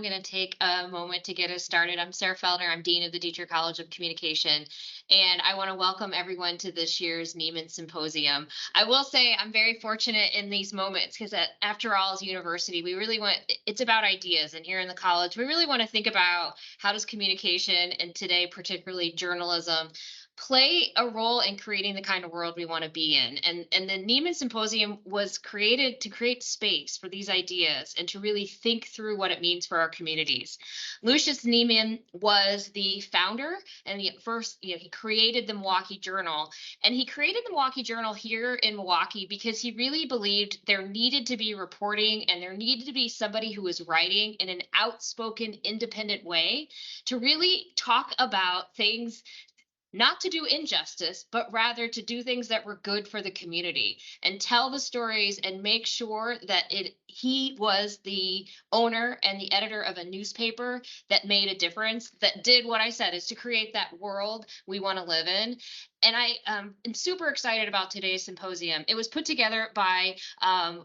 I'm going to take a moment to get us started. I'm Sarah Feldner. I'm Dean of the Dietrich College of Communication, and I want to welcome everyone to this year's Nieman Symposium. I will say I'm very fortunate in these moments because, after all, as a university, we really want it's about ideas, and here in the college, we really want to think about how does communication, and today particularly journalism, play a role in creating the kind of world we want to be in. And the Nieman Symposium was created to create space for these ideas and to really think through what it means for our communities. Lucius Nieman was the founder and the first, he created the Milwaukee Journal. And he created the Milwaukee Journal here in Milwaukee because he really believed there needed to be reporting and there needed to be somebody who was writing in an outspoken, independent way to really talk about things, not to do injustice, but rather to do things that were good for the community and tell the stories and make sure that he was the owner and the editor of a newspaper that made a difference, that did what I said, is to create that world we want to live in. And I am super excited about today's symposium. It was put together by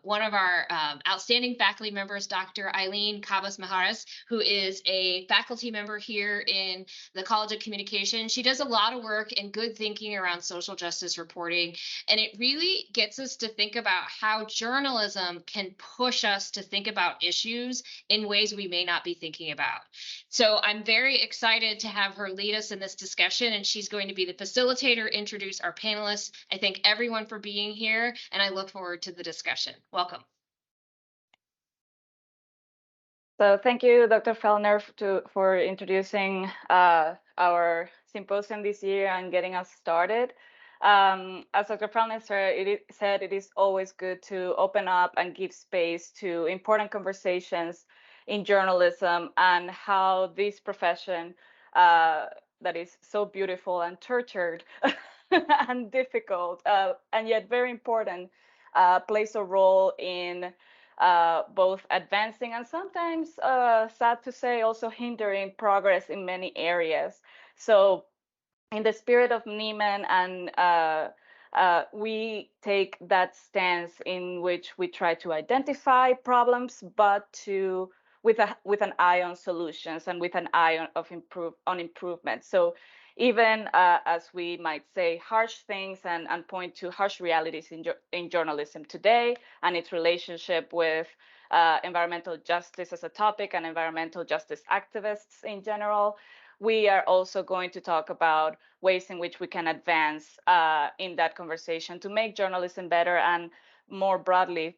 one of our outstanding faculty members, Dr. Eileen Cabas Maharas, who is a faculty member here in the College of Communication. She does a lot of work in good thinking around social justice reporting, and it really gets us to think about how journalism can push us to think about issues in ways we may not be thinking about. So I'm very excited to have her lead us in this discussion, and she's going to be the facilitator, introduce our panelists. I thank everyone for being here, and I look forward to the discussion. Welcome. So thank you, Dr. Fellner, for introducing our symposium this year and getting us started. As Dr. Fellner said, it is always good to open up and give space to important conversations in journalism and how this profession that is so beautiful and tortured and difficult and yet very important plays a role in both advancing and sometimes, sad to say, also hindering progress in many areas. So, in the spirit of Nieman, and we take that stance in which we try to identify problems, but to with an eye on solutions and with an eye on improvement. So even as we might say harsh things and point to harsh realities in journalism today and its relationship with environmental justice as a topic and environmental justice activists in general, we are also going to talk about ways in which we can advance in that conversation to make journalism better and more broadly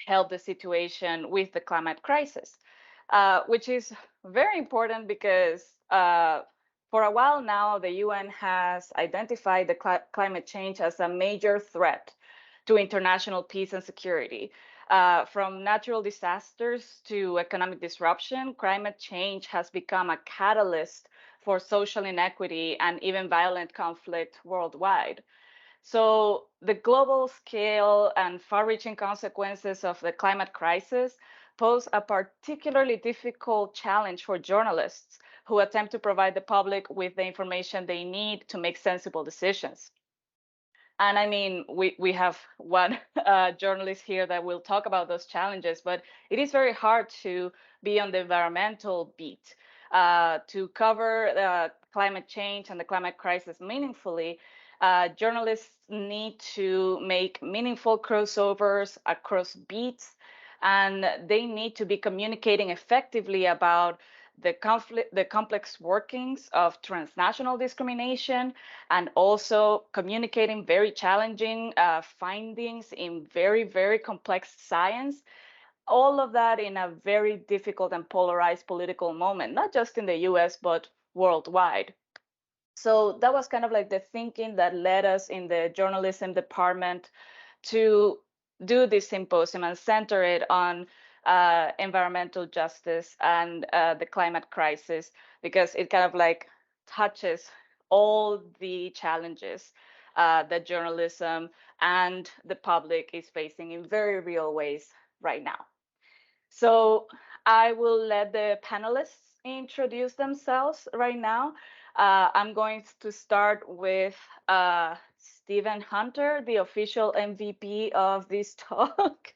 help the situation with the climate crisis, which is very important because for a while now, the UN has identified the climate change as a major threat to international peace and security. From natural disasters to economic disruption, climate change has become a catalyst for social inequity and even violent conflict worldwide. So the global scale and far-reaching consequences of the climate crisis pose a particularly difficult challenge for journalists who attempt to provide the public with the information they need to make sensible decisions. And I mean, we have one journalist here that will talk about those challenges, but it is very hard to be on the environmental beat, to cover climate change and the climate crisis meaningfully. Journalists need to make meaningful crossovers across beats, and they need to be communicating effectively about the complex workings of transnational discrimination, and also communicating very challenging findings in very, very complex science. All of that in a very difficult and polarized political moment, not just in the US, but worldwide. So that was kind of like the thinking that led us in the journalism department to do this symposium and center it on environmental justice and the climate crisis, because it kind of like touches all the challenges that journalism and the public is facing in very real ways right now. So I will let the panelists introduce themselves right now. I'm going to start with Stephen Hunter, the official MVP of this talk.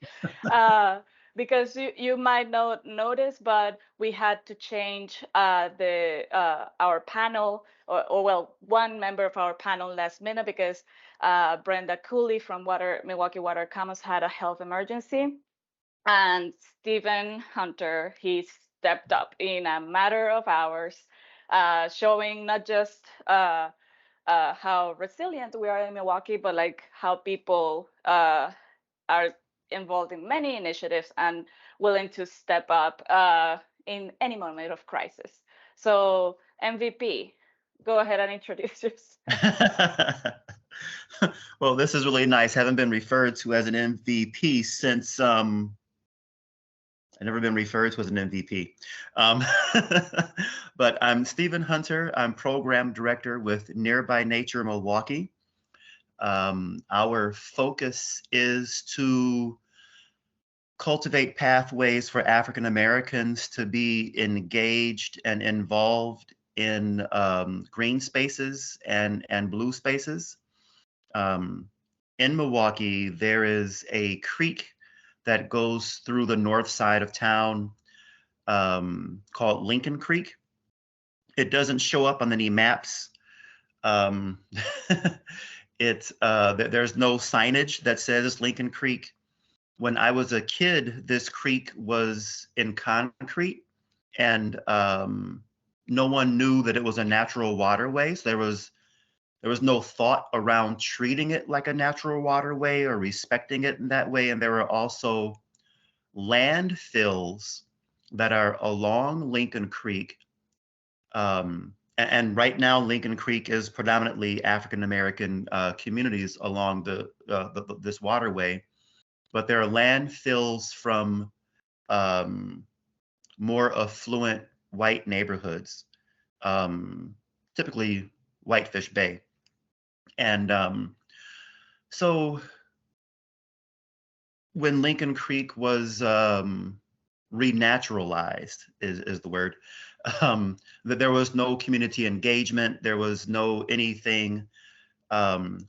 uh, because you might not notice, but we had to change our panel, or well, one member of our panel last minute because Brenda Cooley from Milwaukee Water Commons had a health emergency, and Stephen Hunter, he stepped up in a matter of hours, showing not just how resilient we are in Milwaukee, but like how people are involved in many initiatives and willing to step up in any moment of crisis. So MVP, go ahead and introduce yourself. Well, this is really nice. Haven't been referred to as an MVP since I've never been referred to as an MVP. Um, but I'm Stephen Hunter. I'm program director with Nearby Nature Milwaukee. Our focus is to cultivate pathways for African Americans to be engaged and involved in green spaces and blue spaces. In Milwaukee, there is a creek that goes through the north side of town called Lincoln Creek. It doesn't show up on any maps. There's no signage that says Lincoln Creek. When I was a kid, this creek was in concrete, and no one knew that it was a natural waterway. So there was no thought around treating it like a natural waterway or respecting it in that way. And there were also landfills that are along Lincoln Creek. And right now, Lincoln Creek is predominantly African American communities along this waterway. But there are landfills from more affluent white neighborhoods, typically Whitefish Bay. And so when Lincoln Creek was renaturalized, is the word, that there was no community engagement, there was no anything.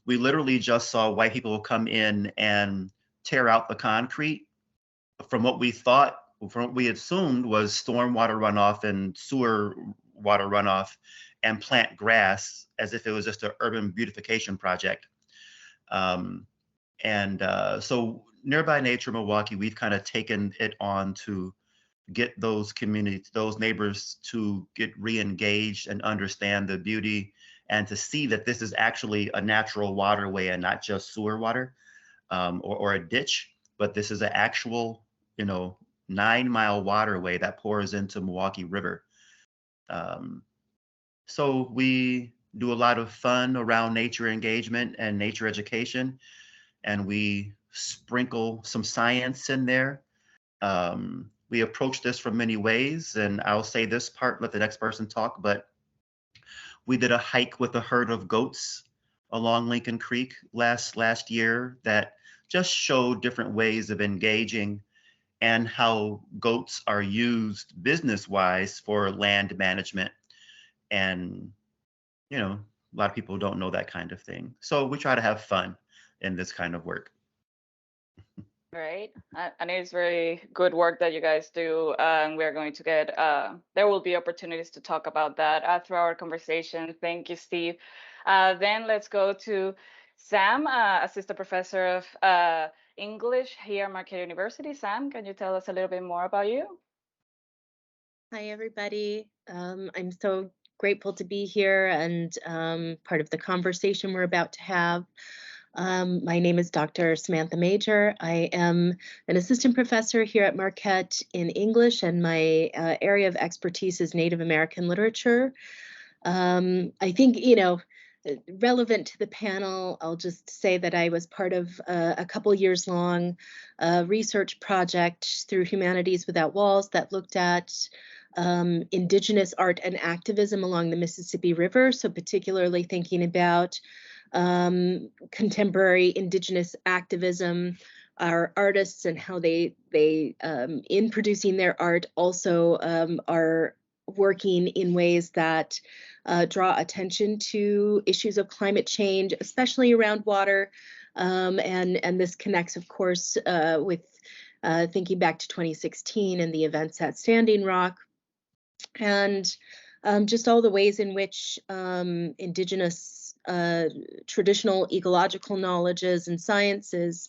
We literally just saw white people come in and tear out the concrete from what we assumed was stormwater runoff and sewer water runoff, and plant grass as if it was just an urban beautification project. So Nearby Nature Milwaukee, we've kind of taken it on to get those communities, those neighbors to get re-engaged and understand the beauty, and to see that this is actually a natural waterway and not just sewer water or a ditch, but this is an actual, 9-mile waterway that pours into Milwaukee River. So we do a lot of fun around nature engagement and nature education, and we sprinkle some science in there. We approach this from many ways, and I'll say this part, let the next person talk, but we did a hike with a herd of goats along Lincoln Creek last year that just showed different ways of engaging and how goats are used business-wise for land management. And, a lot of people don't know that kind of thing. So we try to have fun in this kind of work. Right. And it's very good work that you guys do. And we're going to get, there will be opportunities to talk about that through our conversation. Thank you, Steve. Then let's go to Sam, Assistant Professor of English here at Marquette University. Sam, can you tell us a little bit more about you? Hi, everybody. I'm so grateful to be here and part of the conversation we're about to have. My name is Dr. Samantha Major. I am an assistant professor here at Marquette in English, and my area of expertise is Native American literature. I think, relevant to the panel, I'll just say that I was part of a couple years long research project through Humanities Without Walls that looked at Indigenous art and activism along the Mississippi River. So particularly thinking about contemporary Indigenous activism, our artists and how they in producing their art also are working in ways that draw attention to issues of climate change, especially around water. And this connects, of course, with thinking back to 2016 and the events at Standing Rock, and just all the ways in which indigenous traditional ecological knowledges and sciences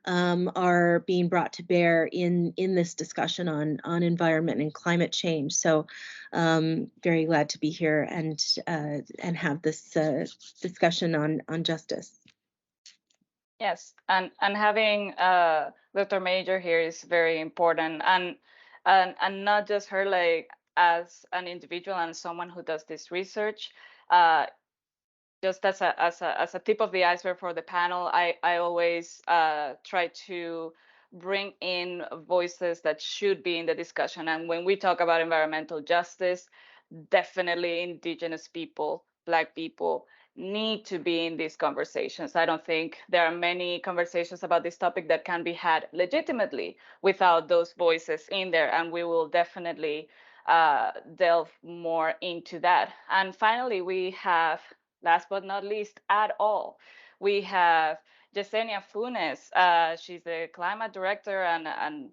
are being brought to bear in this discussion on environment and climate change. So very glad to be here and have this discussion on justice. Yes, and having Dr. Major here is very important, and not just her, like as an individual and someone who does this research. Just as a tip of the iceberg for the panel, I always try to bring in voices that should be in the discussion. And when we talk about environmental justice, definitely Indigenous people, Black people need to be in these conversations. I don't think there are many conversations about this topic that can be had legitimately without those voices in there. And we will definitely delve more into that. And finally, we have, last but not least at all, we have Yesenia Funes. She's the climate director and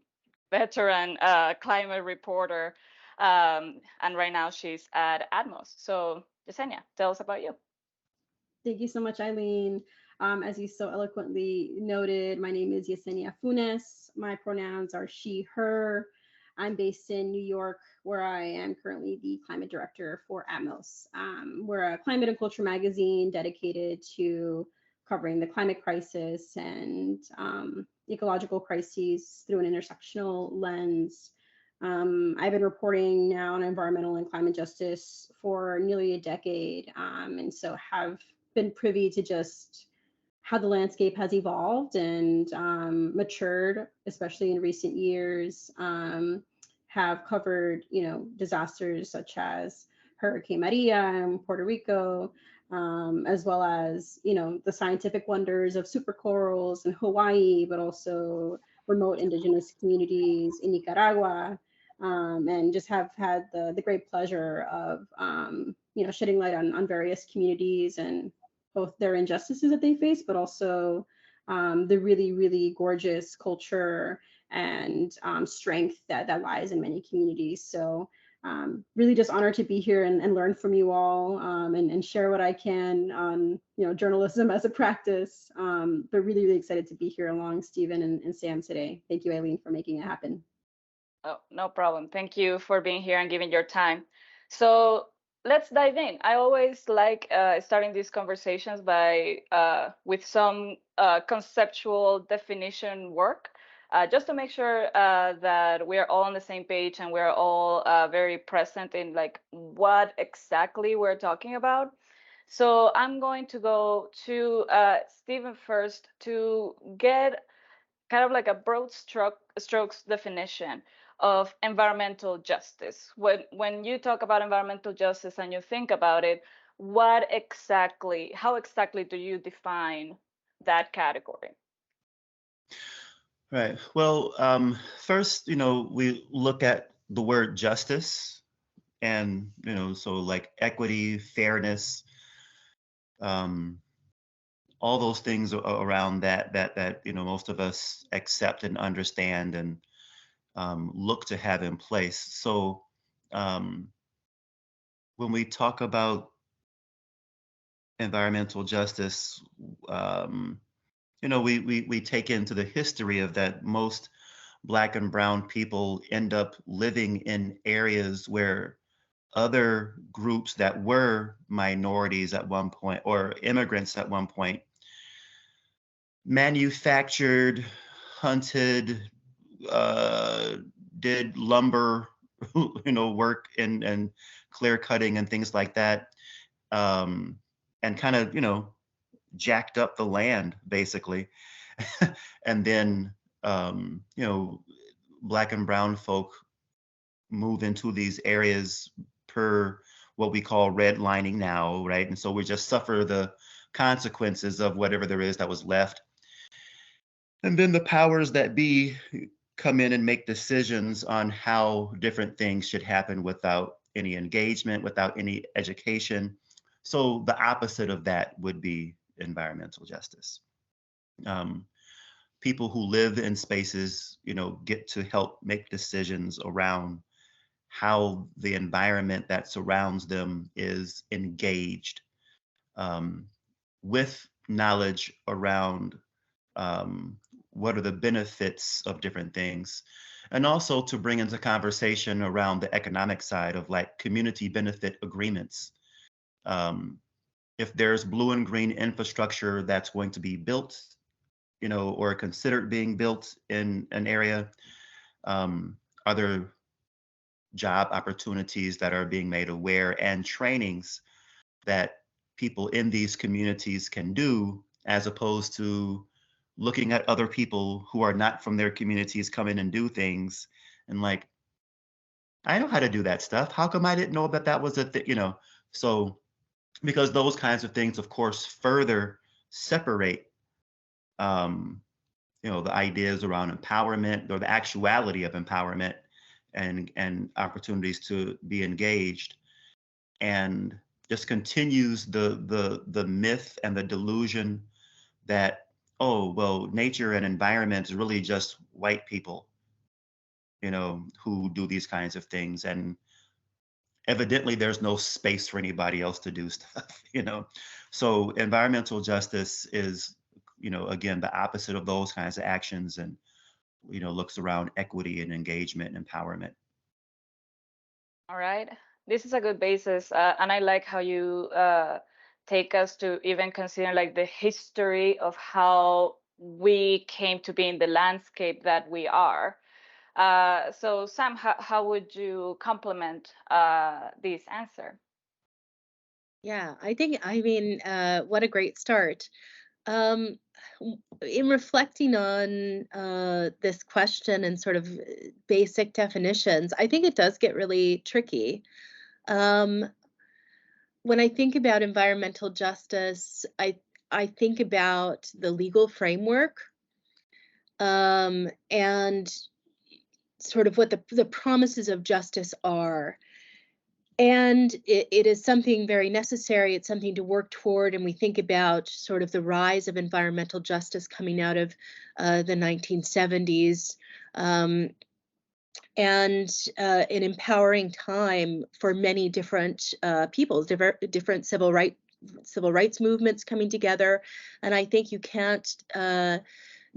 veteran climate reporter. And right now she's at Atmos. So Yesenia, tell us about you. Thank you so much, Eileen. As you so eloquently noted, my name is Yesenia Funes. My pronouns are she, her. I'm based in New York, where I am currently the climate director for Atmos. We're a climate and culture magazine dedicated to covering the climate crisis and ecological crises through an intersectional lens. I've been reporting now on environmental and climate justice for nearly a decade, and so have been privy to just how the landscape has evolved and matured, especially in recent years. Have covered, disasters such as Hurricane Maria in Puerto Rico, as well as, the scientific wonders of supercorals in Hawaii, but also remote indigenous communities in Nicaragua, and just have had the great pleasure of, shedding light on various communities and both their injustices that they face, but also the really, really gorgeous culture and strength that lies in many communities. So really just honored to be here and learn from you all, and share what I can on journalism as a practice. But really, really excited to be here along Stephen and Sam today. Thank you, Eileen, for making it happen. Oh, no problem. Thank you for being here and giving your time. So let's dive in. I always like starting these conversations by with some conceptual definition work, just to make sure that we're all on the same page and we're all very present in like what exactly we're talking about. So I'm going to go to Stephen first to get kind of like a broad strokes definition of environmental justice. When you talk about environmental justice and you think about it, how exactly do you define that category? Right. Well, first, we look at the word justice and, so like equity, fairness, all those things around that most of us accept and understand and look to have in place. So when we talk about environmental justice, we take into the history of that most Black and brown people end up living in areas where other groups that were minorities at one point or immigrants at one point manufactured, hunted, did lumber, work and clear cutting and things like that, and kind of, jacked up the land basically. And then, Black and brown folk move into these areas per what we call redlining now, right? And so we just suffer the consequences of whatever there is that was left. And then the powers that be come in and make decisions on how different things should happen without any engagement, without any education. So the opposite of that would be environmental justice. people who live in spaces, get to help make decisions around how the environment that surrounds them is engaged, with knowledge around what are the benefits of different things, and also to bring into conversation around the economic side of like community benefit agreements. If there's blue and green infrastructure that's going to be built, or considered being built in an area, are there job opportunities that are being made aware and trainings that people in these communities can do, as opposed to looking at other people who are not from their communities come in and do things and like, I know how to do that stuff. How come I didn't know that that was a thing? So because those kinds of things, of course, further separate, the ideas around empowerment or the actuality of empowerment and opportunities to be engaged, and just continues the myth and the delusion that, oh, well, nature and environment is really just white people, who do these kinds of things. And evidently there's no space for anybody else to do stuff, So environmental justice is, again, the opposite of those kinds of actions, and, looks around equity and engagement and empowerment. All right. This is a good basis. And I like how you take us to even consider like the history of how we came to be in the landscape that we are. So Sam, how would you complement this answer? Yeah, I mean, what a great start. In reflecting on this question and sort of basic definitions, I think it does get really tricky. When I think about environmental justice, I think about the legal framework, and sort of what the promises of justice are. And it is something very necessary. It's something to work toward. And we think about sort of the rise of environmental justice coming out of the 1970s, and an empowering time for many different peoples, different civil rights movements coming together. And I think you can't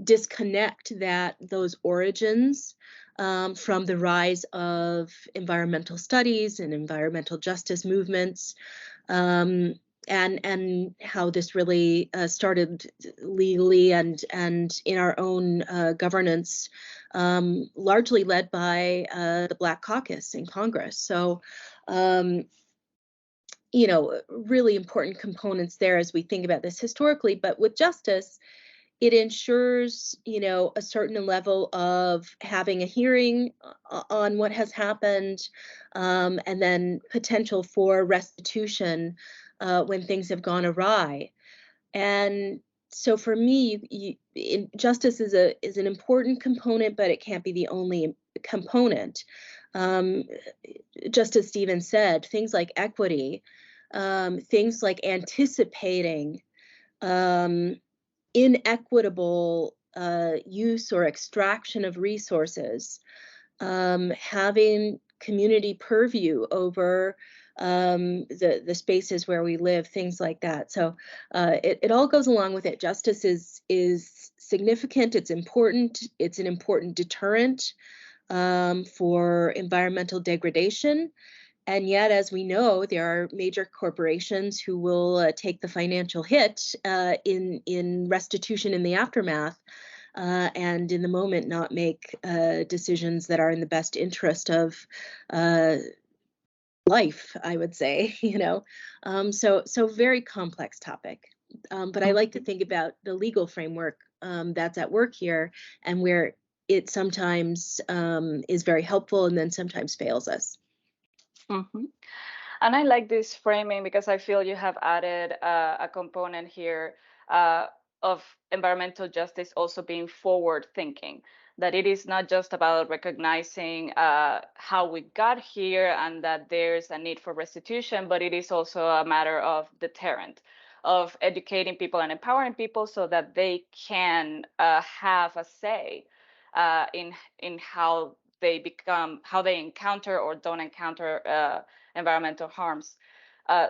disconnect those origins from the rise of environmental studies and environmental justice movements, and how this really started legally and in our own governance, largely led by the Black Caucus in Congress. So, really important components there as we think about this historically. But with justice, it ensures, a certain level of having a hearing on what has happened, and then potential for restitution when things have gone awry. And so for me, justice is an important component, but it can't be the only component. Just as Stephen said, things like equity, things like anticipating inequitable use or extraction of resources, having community purview over the spaces where we live, things like that. So it all goes along with it. Justice is significant. It's important. It's an important deterrent for environmental degradation. And yet, as we know, there are major corporations who will take the financial hit in restitution in the aftermath, and in the moment not make decisions that are in the best interest of life, I would say. So very complex topic. But I like to think about the legal framework that's at work here, and where it sometimes is very helpful and then sometimes fails us. Mm-hmm. And I like this framing because I feel you have added a component here of environmental justice also being forward thinking, that it is not just about recognizing how we got here and that there's a need for restitution, but it is also a matter of deterrent, of educating people and empowering people so that they can have a say in how they encounter or don't encounter environmental harms.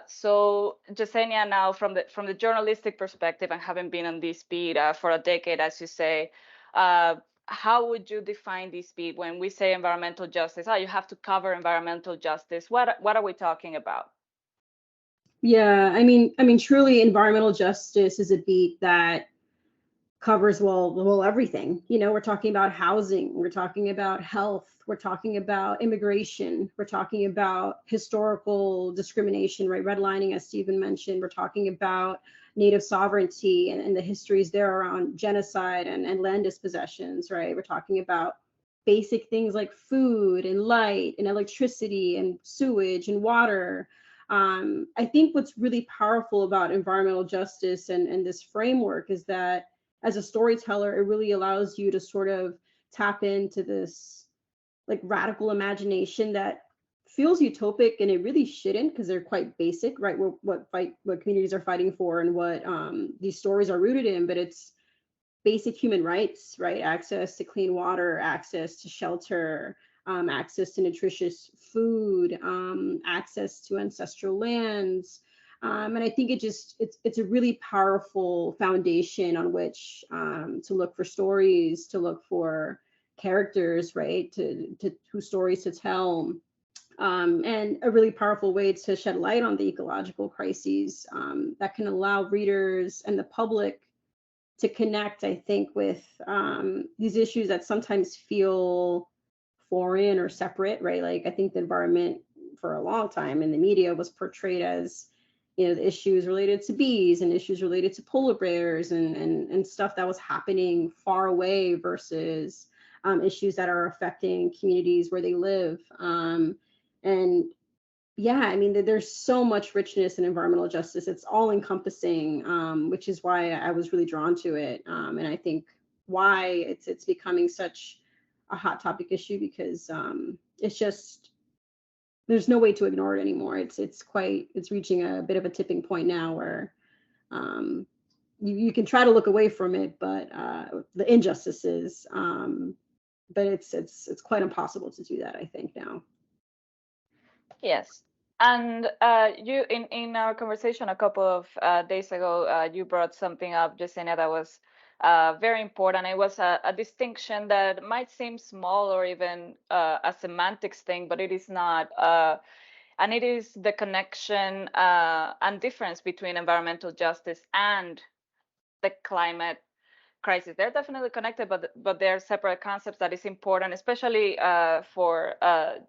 So Yesenia, now from the journalistic perspective and having been on this beat for a decade, as you say, how would you define this beat when we say environmental justice? Oh, you have to cover environmental justice. What are we talking about? Yeah, I mean, truly, environmental justice is a beat that covers well everything. You know, we're talking about housing, we're talking about health, we're talking about immigration, we're talking about historical discrimination, right? Redlining, as Stephen mentioned, we're talking about Native sovereignty and the histories there around genocide and land dispossessions, right? We're talking about basic things like food and light and electricity and sewage and water. I think what's really powerful about environmental justice and this framework is that as a storyteller, it really allows you to sort of tap into this like radical imagination that feels utopic, and it really shouldn't, because they're quite basic, right? What communities are fighting for and what these stories are rooted in, but it's basic human rights, right? Access to clean water, access to shelter, access to nutritious food, access to ancestral lands. And I think it's a really powerful foundation on which to look for stories, to look for characters, right? To whose stories to tell. And a really powerful way to shed light on the ecological crises that can allow readers and the public to connect, I think, with these issues that sometimes feel foreign or separate, right? Like I think the environment for a long time in the media was portrayed as, you know, the issues related to bees and issues related to polar bears and stuff that was happening far away versus issues that are affecting communities where they live. And yeah, I mean, there's so much richness in environmental justice. It's all encompassing, which is why I was really drawn to it. And I think why it's becoming such a hot topic issue, because it's just, there's no way to ignore it anymore. It's reaching a bit of a tipping point now where you can try to look away from it, but the injustices, but it's quite impossible to do that, I think, now. Yes. And you, in our conversation a couple of days ago, you brought something up, Yesenia, that was very important. It was a distinction that might seem small or even a semantics thing, but it is not. And it is the connection and difference between environmental justice and the climate crisis. They're definitely connected, but they're separate concepts that is important, especially for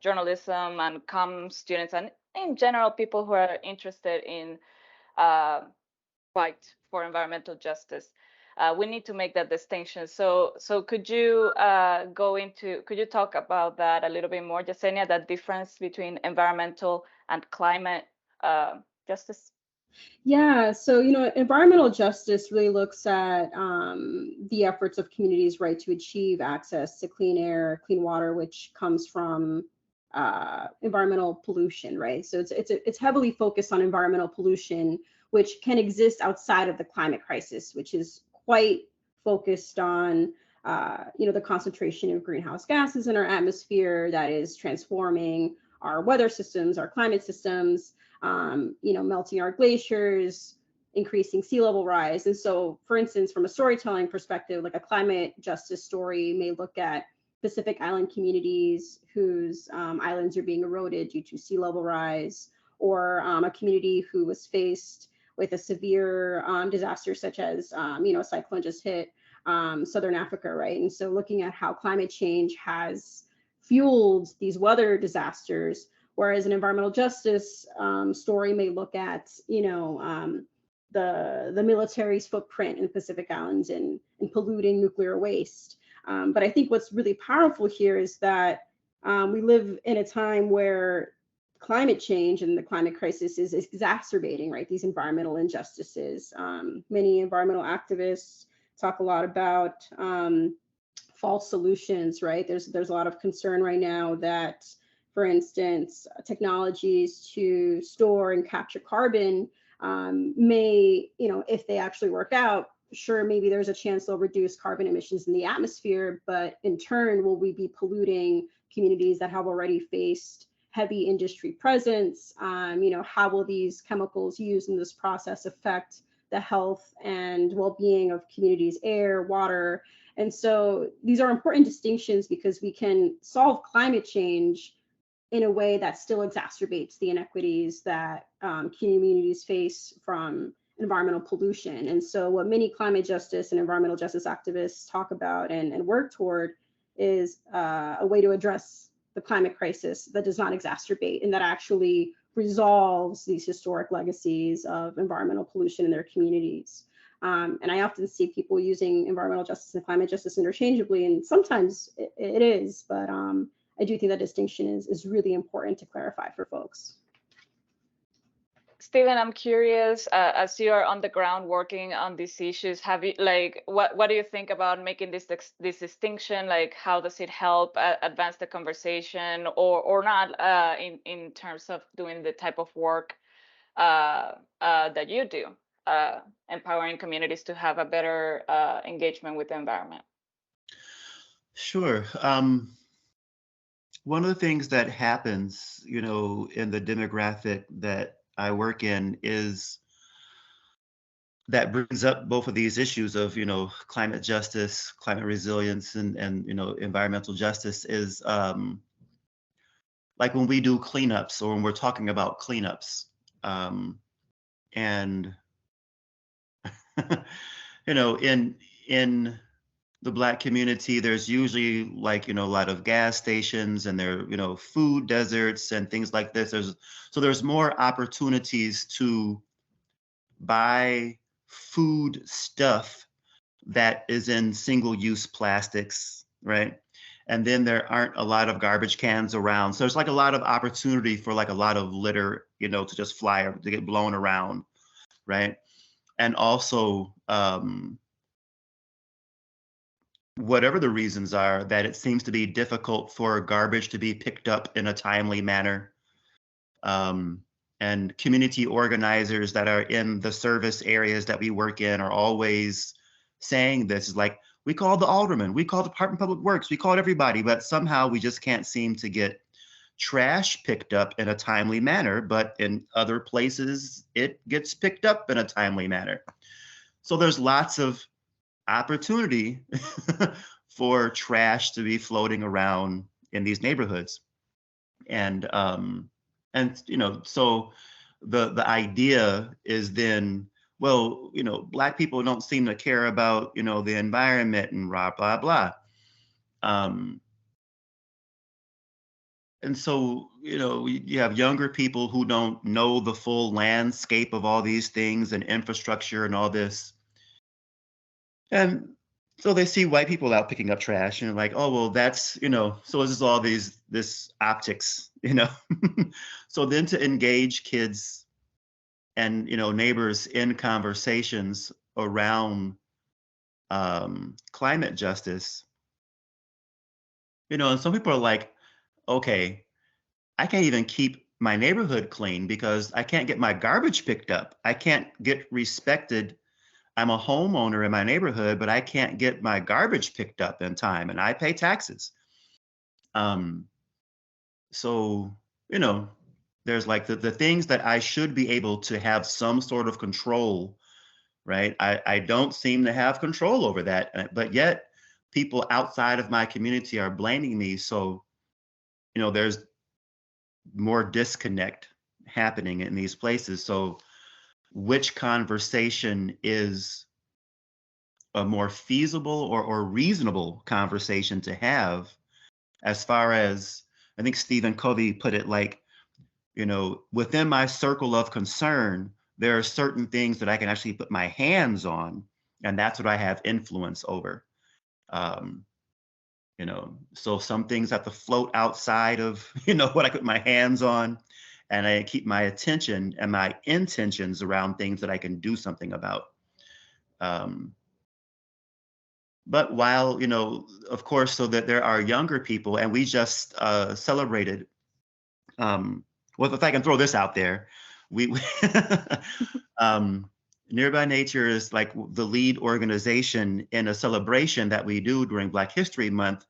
journalism and comm students, and in general, people who are interested in fight for environmental justice. We need to make that distinction. So could you could you talk about that a little bit more, Yesenia, that difference between environmental and climate justice? Yeah, so environmental justice really looks at the efforts of communities, right, to achieve access to clean air, clean water, which comes from environmental pollution, right? So it's heavily focused on environmental pollution, which can exist outside of the climate crisis, which is quite focused on the concentration of greenhouse gases in our atmosphere that is transforming our weather systems, our climate systems. Melting our glaciers, increasing sea level rise. And so, for instance, from a storytelling perspective, like a climate justice story may look at Pacific Island communities whose islands are being eroded due to sea level rise, or a community who was faced with a severe disaster such as, a cyclone just hit Southern Africa, right? And so looking at how climate change has fueled these weather disasters, whereas an environmental justice story may look at, the military's footprint in the Pacific Islands and polluting nuclear waste. But I think what's really powerful here is that we live in a time where climate change and the climate crisis is exacerbating, right, these environmental injustices. Many environmental activists talk a lot about false solutions, right? There's a lot of concern right now that, for instance, technologies to store and capture carbon may, if they actually work out, sure, maybe there's a chance they'll reduce carbon emissions in the atmosphere, but in turn, will we be polluting communities that have already faced heavy industry presence? How will these chemicals used in this process affect the health and well-being of communities' air, water? And so these are important distinctions because we can solve climate change in a way that still exacerbates the inequities that communities face from environmental pollution. And so what many climate justice and environmental justice activists talk about and work toward is a way to address the climate crisis that does not exacerbate and that actually resolves these historic legacies of environmental pollution in their communities. And I often see people using environmental justice and climate justice interchangeably, and sometimes it is, but I do think that distinction is really important to clarify for folks. Stephen, I'm curious, as you are on the ground working on these issues, have you what do you think about making this distinction? Like, how does it help advance the conversation, or not, in terms of doing the type of work that you do, empowering communities to have a better engagement with the environment? Sure. One of the things that happens, in the demographic that I work in is that brings up both of these issues of, climate justice, climate resilience, and environmental justice is like when we do cleanups or when we're talking about cleanups, and in the Black community, there's usually a lot of gas stations and there, food deserts and things like this. There's more opportunities to buy food stuff that is in single-use plastics, right? And then there aren't a lot of garbage cans around. So there's a lot of opportunity for a lot of litter, to just fly or to get blown around, right? And also, whatever the reasons are, that it seems to be difficult for garbage to be picked up in a timely manner. And community organizers that are in the service areas that we work in are always saying this, is like, we called the alderman, we called the Department of Public Works, we called everybody, but somehow we just can't seem to get trash picked up in a timely manner. But in other places, it gets picked up in a timely manner. So there's lots of opportunity for trash to be floating around in these neighborhoods. And so the idea is then, well, Black people don't seem to care about, the environment and blah, blah, blah. And so, you have younger people who don't know the full landscape of all these things and infrastructure and all this. And so they see white people out picking up trash and like, oh, well, that's, so this is all this optics, So then to engage kids and, neighbors in conversations around climate justice, and some people are like, okay, I can't even keep my neighborhood clean because I can't get my garbage picked up. I can't get respected. I'm a homeowner in my neighborhood, but I can't get my garbage picked up in time, and I pay taxes. So, there's the things that I should be able to have some sort of control, right? I don't seem to have control over that, but yet people outside of my community are blaming me. So, there's more disconnect happening in these places. So which conversation is a more feasible or reasonable conversation to have, as far as, I think Stephen Covey put it within my circle of concern, there are certain things that I can actually put my hands on, and that's what I have influence over. So some things have to float outside of, what I put my hands on, and I keep my attention and my intentions around things that I can do something about. But while, of course, so that there are younger people, and we just celebrated, well, if I can throw this out there, we Nearby Nature is like the lead organization in a celebration that we do during Black History Month.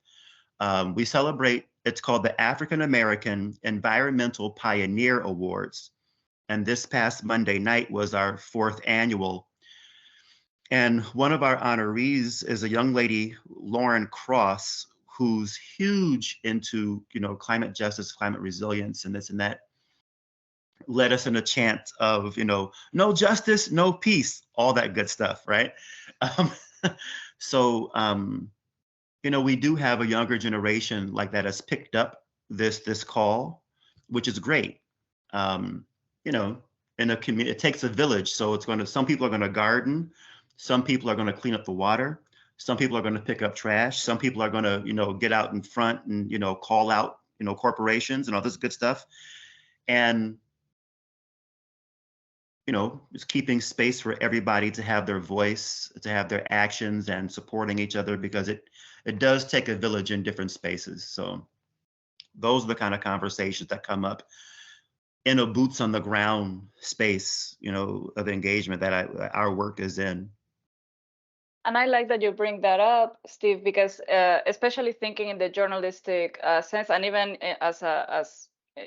We celebrate, it's called the African American Environmental Pioneer Awards. And this past Monday night was our 4th annual. And one of our honorees is a young lady, Lauren Cross, who's huge into, climate justice, climate resilience, and this and that. Led us in a chant of, no justice, no peace, all that good stuff, right? So, we do have a younger generation like that has picked up this call, which is great. In a community, it takes a village. So some people are going to garden, some people are going to clean up the water, some people are going to pick up trash, some people are going to, get out in front and, call out, corporations and all this good stuff. And it's keeping space for everybody to have their voice, to have their actions, and supporting each other, because it does take a village in different spaces. So those are the kind of conversations that come up in a boots on the ground space, of engagement that our work is in. And I like that you bring that up, Steve, because especially thinking in the journalistic sense, and even as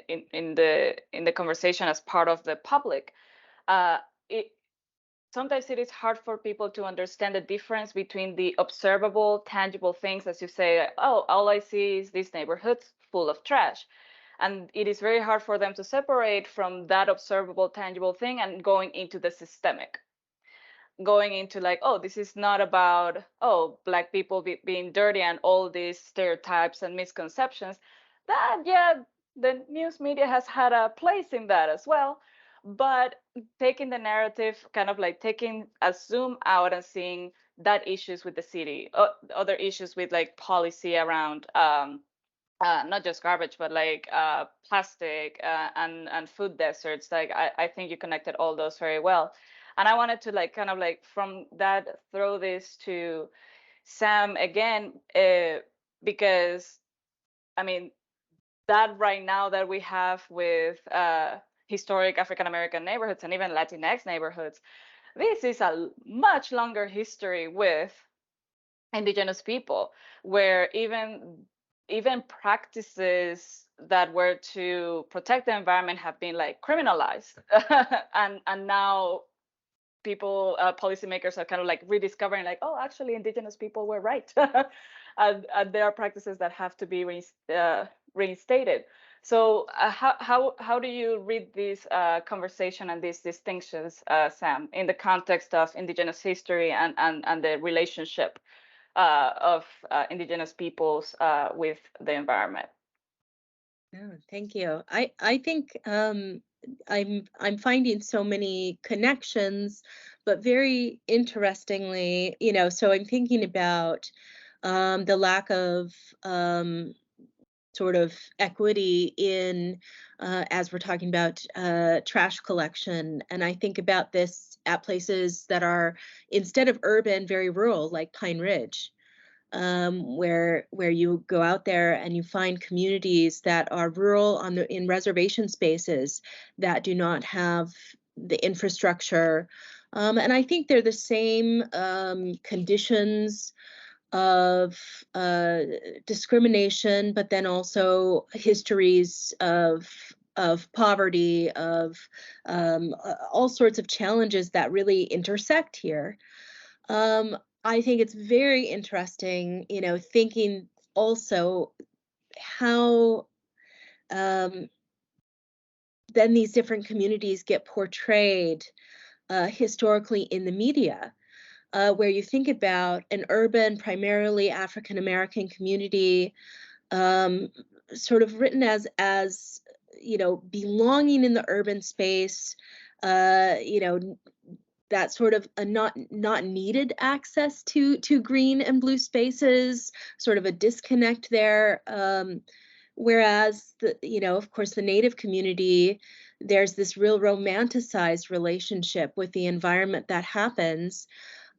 in the conversation as part of the public, sometimes it is hard for people to understand the difference between the observable, tangible things, as you say, oh, all I see is these neighborhoods full of trash. And it is very hard for them to separate from that observable, tangible thing and going into the systemic. Going into like, oh, this is not about, oh, Black people being dirty and all these stereotypes and misconceptions. That, yeah, the news media has had a place in that as well. But taking the narrative, kind of like taking a zoom out and seeing that issues with the city, other issues with like policy around not just garbage, but like plastic and food deserts. Like I think you connected all those very well. And I wanted to like kind of like from that throw this to Sam again, because I mean that right now that we have with historic African American neighborhoods and even Latinx neighborhoods, this is a much longer history with indigenous people, where even practices that were to protect the environment have been like criminalized. and now people, policymakers are kind of like rediscovering like, oh, actually indigenous people were right. and there are practices that have to be reinstated. So how do you read this conversation and these distinctions, Sam, in the context of indigenous history and the relationship of indigenous peoples with the environment? Oh, thank you. I think I'm finding so many connections, but very interestingly, so I'm thinking about the lack of sort of equity in as we're talking about trash collection. And I think about this at places that are, instead of urban, very rural, like Pine Ridge. Where you go out there and you find communities that are rural in reservation spaces that do not have the infrastructure, and I think they're the same conditions of discrimination, but then also histories of poverty, of all sorts of challenges that really intersect here. I think it's very interesting, thinking also how then these different communities get portrayed historically in the media, where you think about an urban, primarily African American community, sort of written as belonging in the urban space, that sort of a not needed access to green and blue spaces, sort of a disconnect there. Whereas of course, the Native community, there's this real romanticized relationship with the environment that happens.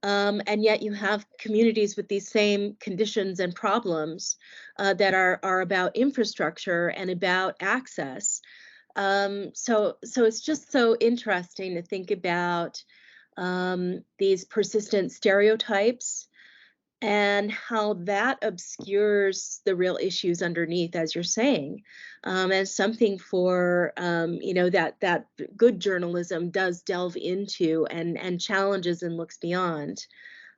And yet you have communities with these same conditions and problems that are about infrastructure and about access. So it's just so interesting to think about these persistent stereotypes and how that obscures the real issues underneath, as you're saying, as something for that good journalism does delve into and challenges and looks beyond.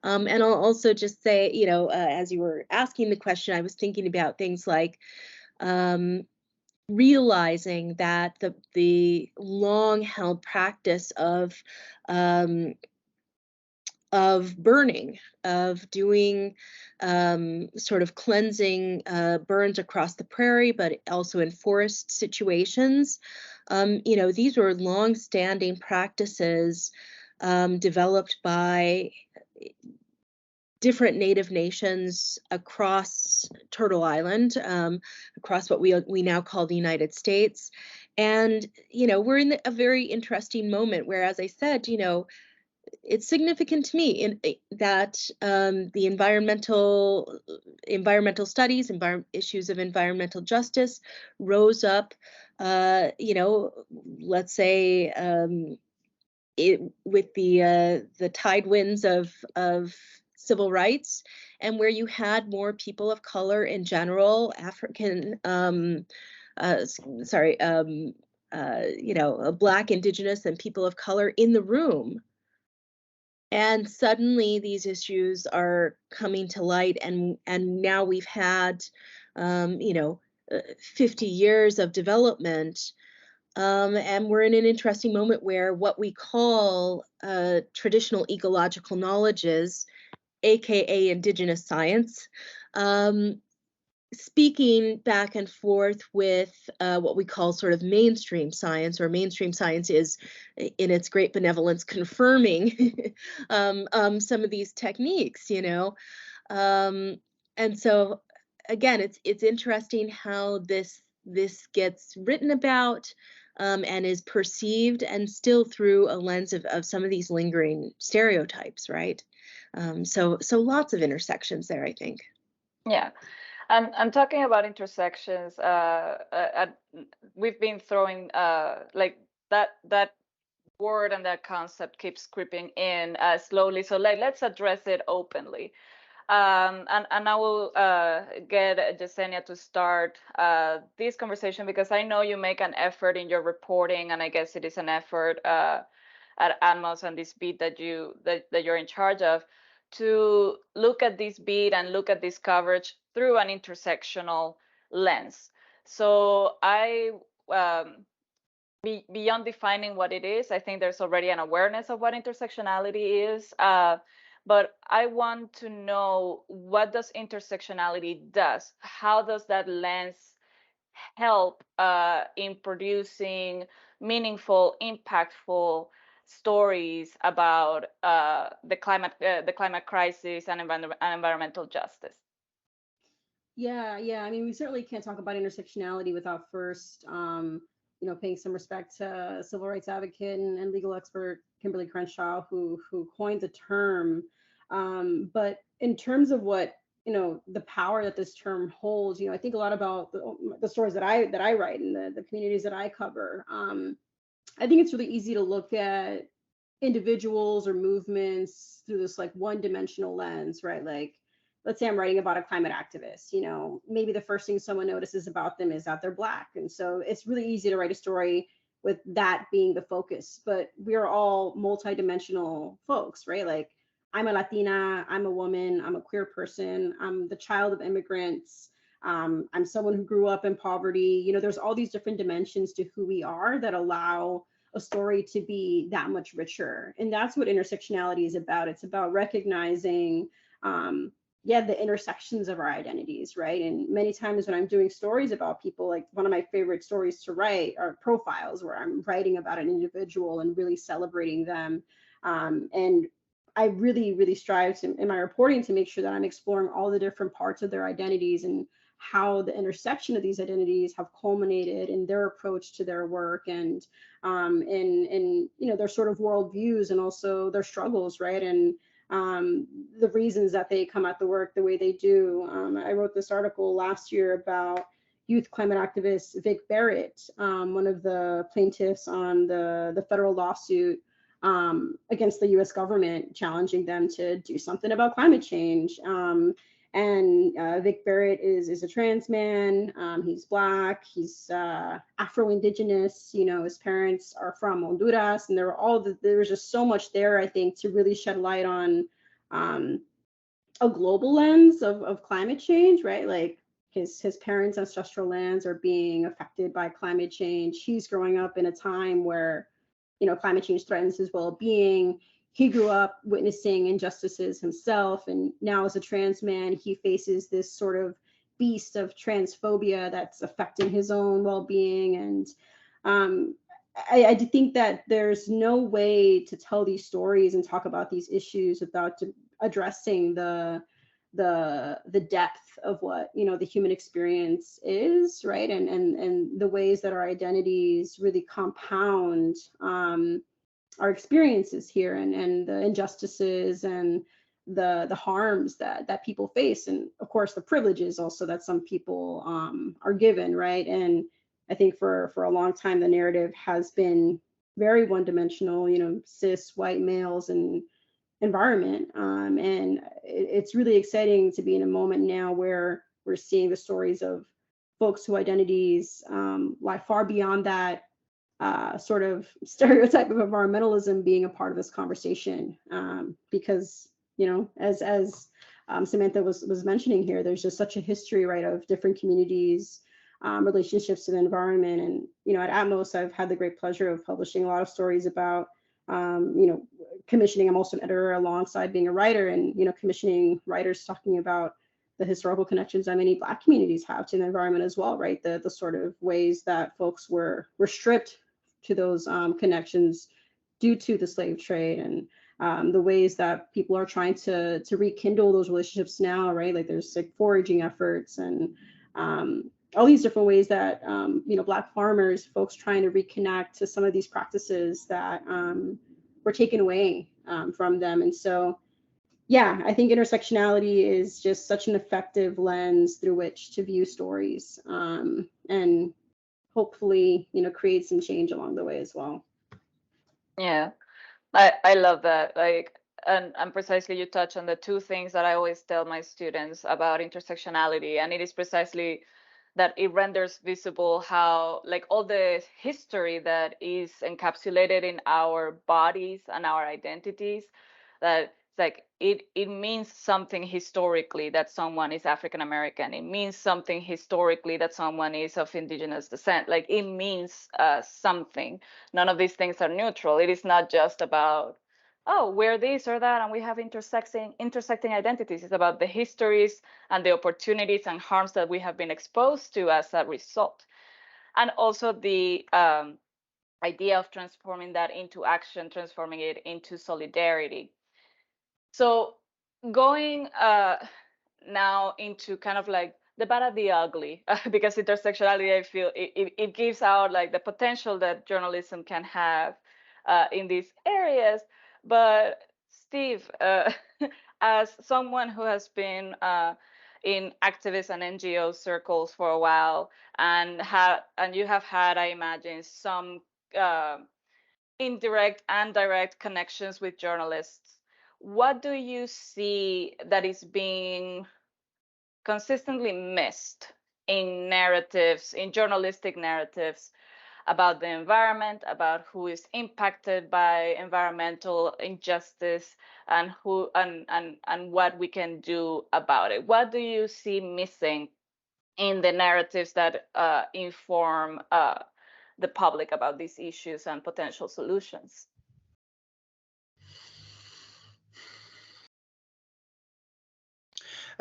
And I'll also just say, as you were asking the question, I was thinking about things like realizing that the long held practice of burning, of doing sort of cleansing burns across the prairie, but also in forest situations. These were long-standing practices developed by different Native nations across Turtle Island, across what we now call the United States. And, we're in a very interesting moment where, as I said, it's significant to me that the environmental studies, issues of environmental justice rose up, let's say with the tide winds of civil rights, and where you had more people of color in general, African, Black, Indigenous, and people of color in the room. And suddenly these issues are coming to light, and now we've had 50 years of development, and we're in an interesting moment where what we call traditional ecological knowledges, aka indigenous science, speaking back and forth with what we call sort of mainstream science, or mainstream science is, in its great benevolence, confirming some of these techniques, and so again, it's interesting how this gets written about and is perceived, and still through a lens of some of these lingering stereotypes, right? So lots of intersections there, I think. Yeah. And talking about intersections, we've been throwing like that word and that concept keeps creeping in slowly. So let's address it openly. And I will get Yesenia to start this conversation, because I know you make an effort in your reporting, and I guess it is an effort at Atmos and this beat that you're in charge of, to look at this beat and look at this coverage through an intersectional lens. So beyond defining what it is, I think there's already an awareness of what intersectionality is. But I want to know, what does intersectionality does? How does that lens help in producing meaningful, impactful stories about the climate crisis and environmental justice? Yeah. I mean, we certainly can't talk about intersectionality without first, paying some respect to civil rights advocate and legal expert Kimberly Crenshaw, who coined the term. But in terms of what the power that this term holds, I think a lot about the stories that I write and the communities that I cover. I think it's really easy to look at individuals or movements through this like one-dimensional lens, right? Like, let's say I'm writing about a climate activist, maybe the first thing someone notices about them is that they're Black. And so it's really easy to write a story with that being the focus, but we're all multidimensional folks, right? Like, I'm a Latina, I'm a woman, I'm a queer person, I'm the child of immigrants, I'm someone who grew up in poverty. There's all these different dimensions to who we are that allow a story to be that much richer. And that's what intersectionality is about. It's about recognizing the intersections of our identities, right? And many times when I'm doing stories about people, like one of my favorite stories to write are profiles, where I'm writing about an individual and really celebrating them. And I really, really strive to, in my reporting, to make sure that I'm exploring all the different parts of their identities and how the intersection of these identities have culminated in their approach to their work, and in their sort of worldviews, and also their struggles, right? And the reasons that they come at the work the way they do. I wrote this article last year about youth climate activist Vic Barrett, one of the plaintiffs on the federal lawsuit against the U.S. government, challenging them to do something about climate change. Vic Barrett is a trans man. He's Black. He's Afro-Indigenous. You know, his parents are from Honduras, and there was just so much there, I think, to really shed light on a global lens of climate change, right? Like his parents' ancestral lands are being affected by climate change. He's growing up in a time where, you know, climate change threatens his well-being. He grew up witnessing injustices himself, and now as a trans man, he faces this sort of beast of transphobia that's affecting his own well-being. And I think that there's no way to tell these stories and talk about these issues without addressing the depth of what, you know, the human experience is, right? And the ways that our identities really compound our experiences here, and the injustices and the harms that people face, and of course the privileges also that some people are given, right? And I think for a long time the narrative has been very one-dimensional, you know, cis white males and environment. And it's really exciting to be in a moment now where we're seeing the stories of folks whose identities lie far beyond that sort of stereotype of environmentalism being a part of this conversation. Because, you know, as Samantha was mentioning here, there's just such a history, right, of different communities, relationships to the environment. And, you know, at Atmos, I've had the great pleasure of publishing a lot of stories about, you know, commissioning. I'm also an editor alongside being a writer, and, you know, commissioning writers talking about the historical connections that many Black communities have to the environment as well, right? The sort of ways that folks were stripped to those connections due to the slave trade, and the ways that people are trying to rekindle those relationships now, right? Like there's like foraging efforts and all these different ways that, you know, Black farmers, folks trying to reconnect to some of these practices that were taken away from them. And so, yeah, I think intersectionality is just such an effective lens through which to view stories, and hopefully, you know, create some change along the way as well. Yeah, I love that. Like, and precisely you touch on the two things that I always tell my students about intersectionality, and it is precisely that it renders visible how, like, all the history that is encapsulated in our bodies and our identities, that it's like it means something historically that someone is African American. It means something historically that someone is of indigenous descent. Like, it means something. None of these things are neutral. It is not just about, oh, we're this or that, and we have intersecting identities. It's about the histories and the opportunities and harms that we have been exposed to as a result. And also the idea of transforming that into action, transforming it into solidarity. So going now into kind of like the bad and the ugly, because intersectionality, I feel it gives out like the potential that journalism can have in these areas. But Steve, as someone who has been in activist and NGO circles for a while, and you have had, I imagine, some indirect and direct connections with journalists, what do you see that is being consistently missed in narratives, in journalistic narratives, about the environment, about who is impacted by environmental injustice, and who and what we can do about it? What do you see missing in the narratives that inform the public about these issues and potential solutions?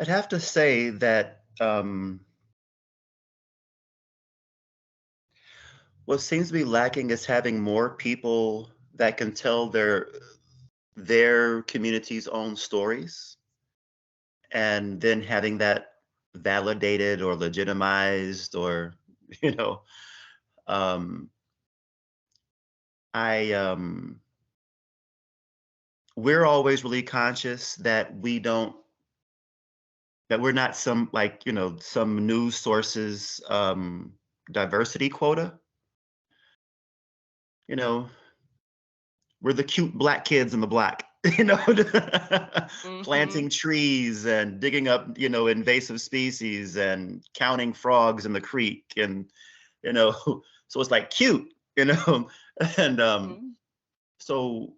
I'd have to say that what seems to be lacking is having more people that can tell their community's own stories, and then having that validated or legitimized, or, you know, we're always really conscious that we don't that we're not some, like, some news sources diversity quota. We're the cute Black kids in the block, planting trees and digging up, invasive species and counting frogs in the creek. And, so it's like cute, and so,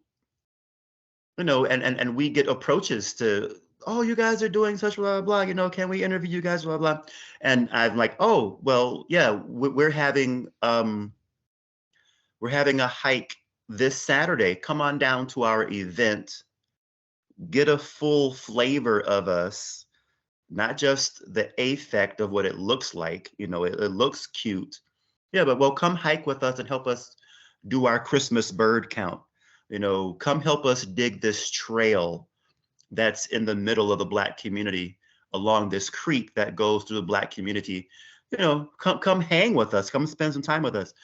and we get approaches to, oh, you guys are doing such blah, blah, blah, can we interview you guys, blah, blah. And I'm like, oh, well, yeah, we're having a hike this Saturday. Come on down to our event, get a full flavor of us, not just the affect of what it looks like. It looks cute. Yeah, but well, come hike with us and help us do our Christmas bird count. Come help us dig this trail that's in the middle of the Black community along this creek that goes through the Black community. Come hang with us. Come spend some time with us.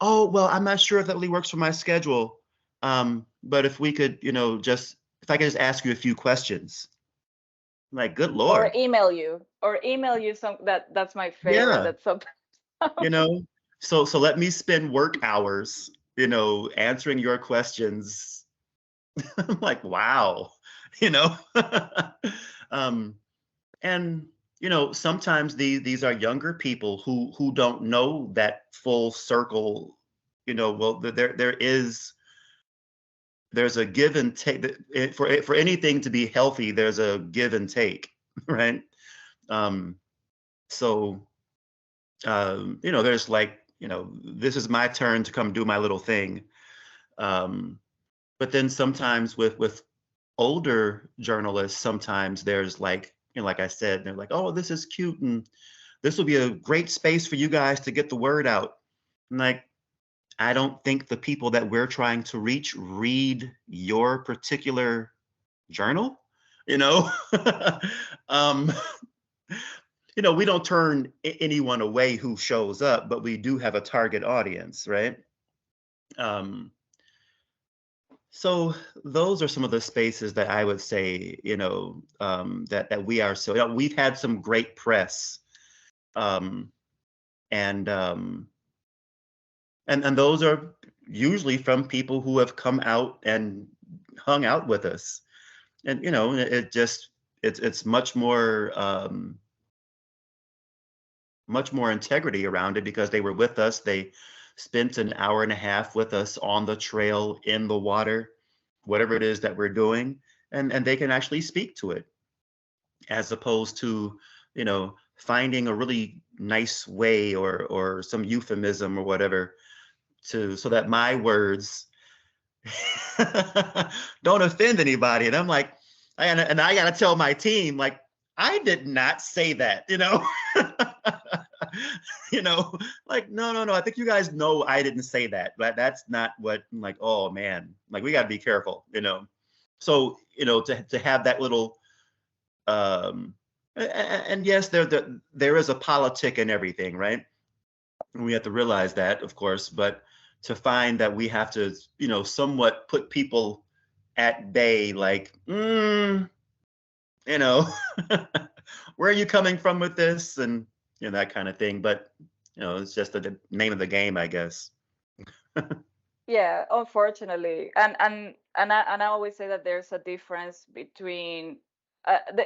Oh, well, I'm not sure if that really works for my schedule. But if we could, if I could just ask you a few questions. I'm like, good Lord. Or email you some, that's my favorite. Yeah. That's something. So let me spend work hours, answering your questions. I'm like, wow, and sometimes these are younger people who don't know that full circle. Well, there's a give and take. For anything to be healthy, there's a give and take, right? So there's like, this is my turn to come do my little thing. But then sometimes with older journalists, sometimes there's like, like I said, they're like, oh, this is cute, and this will be a great space for you guys to get the word out. I'm like, I don't think the people that we're trying to reach read your particular journal. We don't turn anyone away who shows up, but we do have a target audience, right? So those are some of the spaces that I would say, that we are. So we've had some great press, and those are usually from people who have come out and hung out with us, and it's much more integrity around it because they were with us. They spent an hour and a half with us on the trail, in the water, whatever it is that we're doing, and they can actually speak to it, as opposed to, finding a really nice way or some euphemism or whatever so that my words don't offend anybody. And I'm like, I gotta tell my team, like, I did not say that, like, no, I think you guys know I didn't say that, but that's not what. I'm like, oh man, like, we got to be careful, so to have that little and yes, there is a politic in everything, right? And we have to realize that, of course, but to find that we have to, somewhat put people at bay, like, where are you coming from with this, and that kind of thing. But it's just the name of the game, I guess. Yeah, unfortunately, and I always say that there's a difference between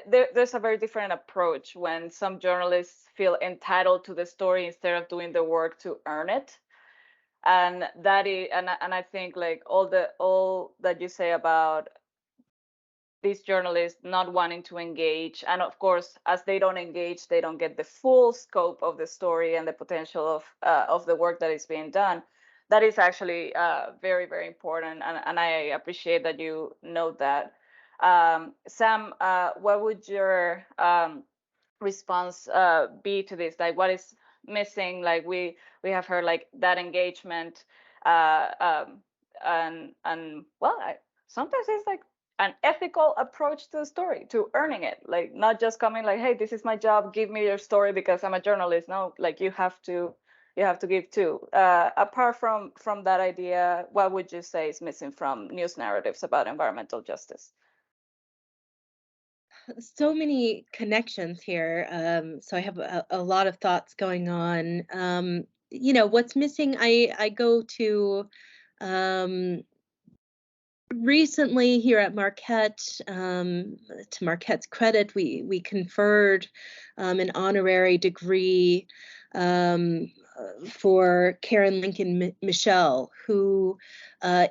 there's a very different approach when some journalists feel entitled to the story instead of doing the work to earn it, and that is, and I think like all that you say about these journalists not wanting to engage, and of course, as they don't engage, they don't get the full scope of the story and the potential of the work that is being done. That is actually very, very important, and I appreciate that you note that. Sam, what would your response be to this? Like, what is missing? Like, we have heard like that engagement, and well, sometimes it's like an ethical approach to the story, to earning it, like not just coming like, hey, this is my job, give me your story because I'm a journalist. No, like you have to give too. Apart from that idea, what would you say is missing from news narratives about environmental justice? so many connections here. So I have a lot of thoughts going on. What's missing? I go um, recently here at Marquette. To Marquette's credit, we conferred an honorary degree um, for Karen Lincoln Michelle, who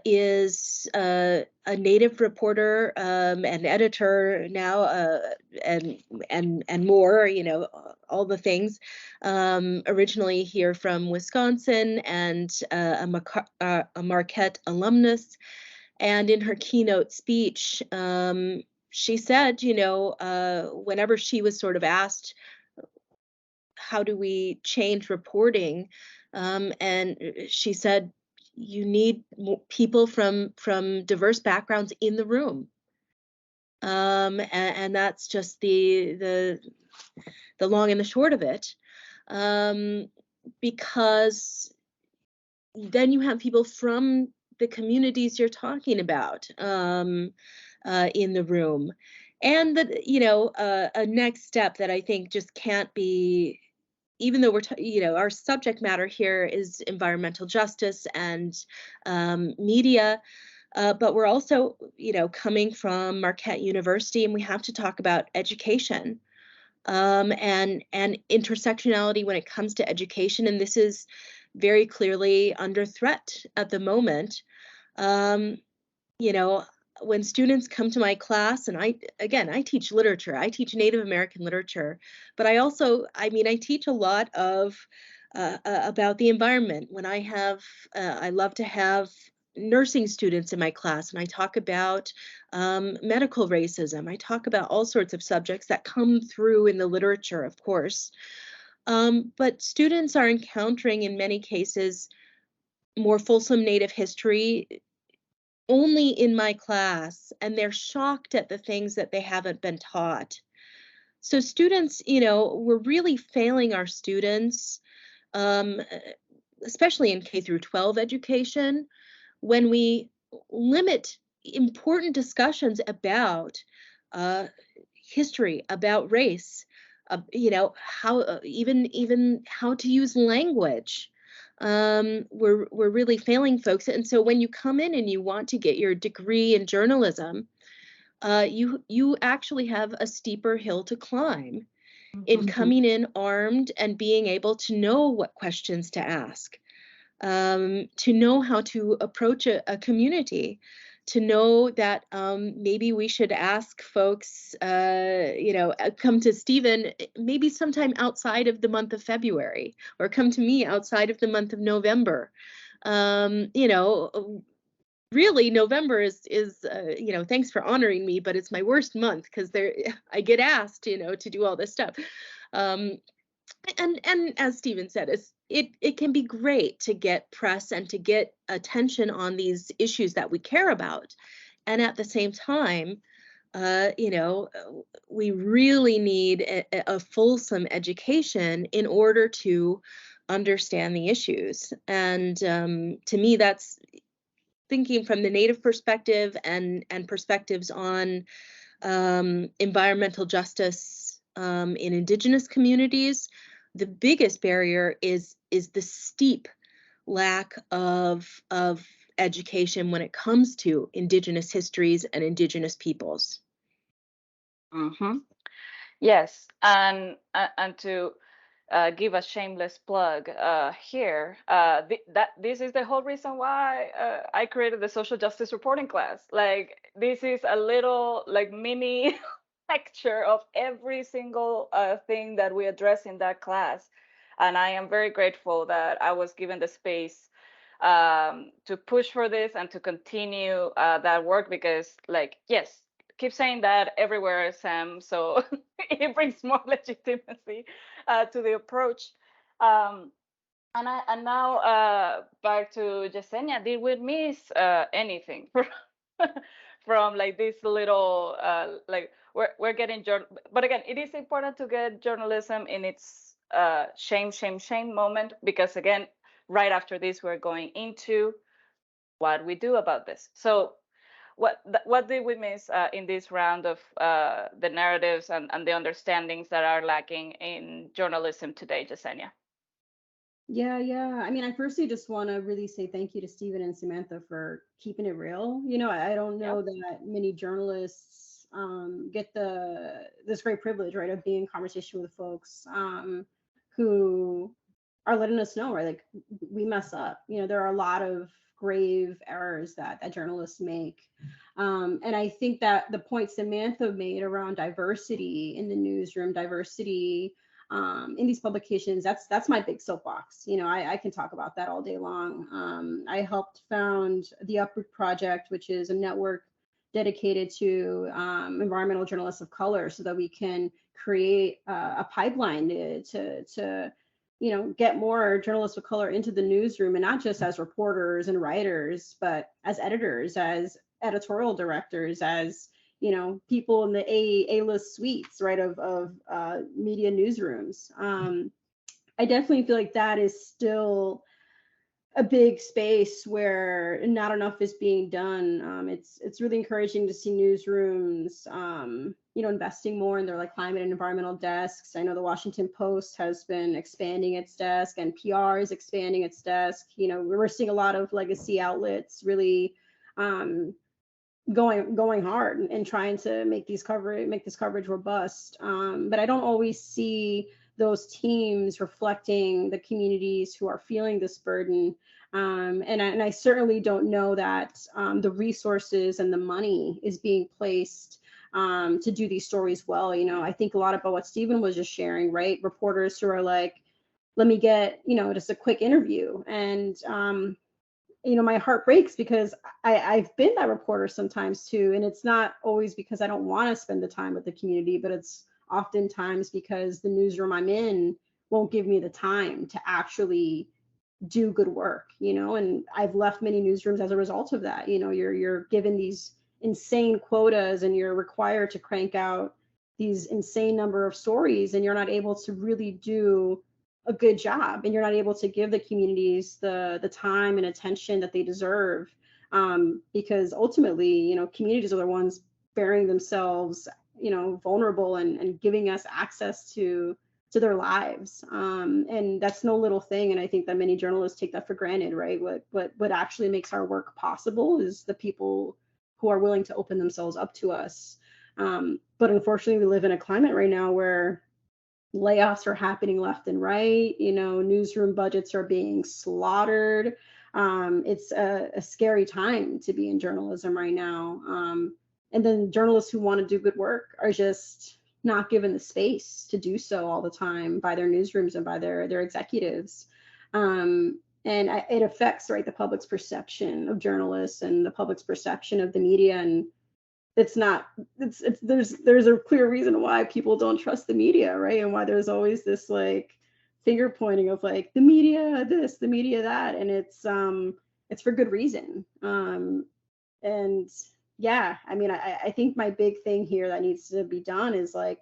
is a native reporter and editor now, and more. All the things. Originally here from Wisconsin, and a Marquette alumnus. And in her keynote speech, she said, whenever she was sort of asked, how do we change reporting? And she said, you need people from diverse backgrounds in the room. And that's just the long and the short of it. Because then you have people from the communities you're talking about in the room. And that, a next step that I think just can't be, even though our subject matter here is environmental justice and media, but we're also, coming from Marquette University, and we have to talk about education and intersectionality when it comes to education. And this is very clearly under threat at the moment. Um, you know, when students come to my class, and I teach literature, I teach Native American literature, but I teach a lot of about the environment. When I love to have nursing students in my class, and I talk about medical racism. I talk about all sorts of subjects that come through in the literature, of course. But students are encountering, in many cases, more fulsome Native history only in my class, and they're shocked at the things that they haven't been taught. So students, we're really failing our students, um, especially in K through 12 education, when we limit important discussions about history, about race, how even how to use language. We're really failing folks. And so when you come in and you want to get your degree in journalism, you actually have a steeper hill to climb in coming in armed and being able to know what questions to ask, to know how to approach a community, to know that maybe we should ask folks, come to Stephen maybe sometime outside of the month of February, or come to me outside of the month of November. Really, November is thanks for honoring me, but it's my worst month because I get asked, to do all this stuff. And as Stephen said, it can be great to get press and to get attention on these issues that we care about, and at the same time, we really need a fulsome education in order to understand the issues. And to me, that's thinking from the Native perspective and perspectives on environmental justice in Indigenous communities. The biggest barrier is the steep lack of education when it comes to Indigenous histories and Indigenous peoples. Mm-hmm. Yes, and to give a shameless plug here, this is the whole reason why I created the social justice reporting class. Like, this is a little like mini lecture of every single thing that we address in that class, and I am very grateful that I was given the space to push for this and to continue that work, because, like, yes, keep saying that everywhere, Sam, so it brings more legitimacy to the approach. And now back to Yesenia. Did we miss anything from like this little like we're getting but again, it is important to get journalism in its shame moment, because again, right after this we're going into what we do about this. So what did we miss in this round of the narratives and the understandings that are lacking in journalism today, Jasenia? Yeah. I mean, I firstly just want to really say thank you to Stephen and Samantha for keeping it real. You know, I don't know that many journalists get this great privilege, right, of being in conversation with folks who are letting us know, right, like we mess up. You know, there are a lot of grave errors that journalists make. And I think that the point Samantha made around diversity in the newsroom, diversity in these publications, that's my big soapbox. You know, I can talk about that all day long. I helped found the Uproot Project, which is a network dedicated to environmental journalists of color, so that we can create a pipeline to you know, get more journalists of color into the newsroom, and not just as reporters and writers, but as editors, as editorial directors, as you know, people in the A-list suites, right, of media newsrooms. I definitely feel like that is still a big space where not enough is being done. It's really encouraging to see newsrooms, you know, investing more in their like climate and environmental desks. I know the Washington Post has been expanding its desk, and PR is expanding its desk. You know, we're seeing a lot of legacy outlets really going hard and trying to make this coverage robust. But I don't always see those teams reflecting the communities who are feeling this burden. And I certainly don't know that the resources and the money is being placed to do these stories well. You know, I think a lot about what Stephen was just sharing, right? Reporters who are like, let me get, you know, just a quick interview. And you know, my heart breaks because I've been that reporter sometimes too. And it's not always because I don't want to spend the time with the community, but it's oftentimes because the newsroom I'm in won't give me the time to actually do good work, you know. And I've left many newsrooms as a result of that. You know, you're given these insane quotas and you're required to crank out these insane number of stories, and you're not able to really do a good job, and you're not able to give the communities the time and attention that they deserve, because ultimately, you know, communities are the ones bearing themselves, you know, vulnerable and giving us access to their lives, and that's no little thing. And I think that many journalists take that for granted, right? What actually makes our work possible is the people who are willing to open themselves up to us. But unfortunately, we live in a climate right now where layoffs are happening left and right. You know, newsroom budgets are being slaughtered. It's a scary time to be in journalism right now. And then journalists who want to do good work are just not given the space to do so all the time by their newsrooms and by their executives. It affects, right, the public's perception of journalists and the public's perception of the media. And there's a clear reason why people don't trust the media, right? And why there's always this like finger pointing of like the media this, the media that, and it's for good reason. And yeah, I mean, I think my big thing here that needs to be done is like,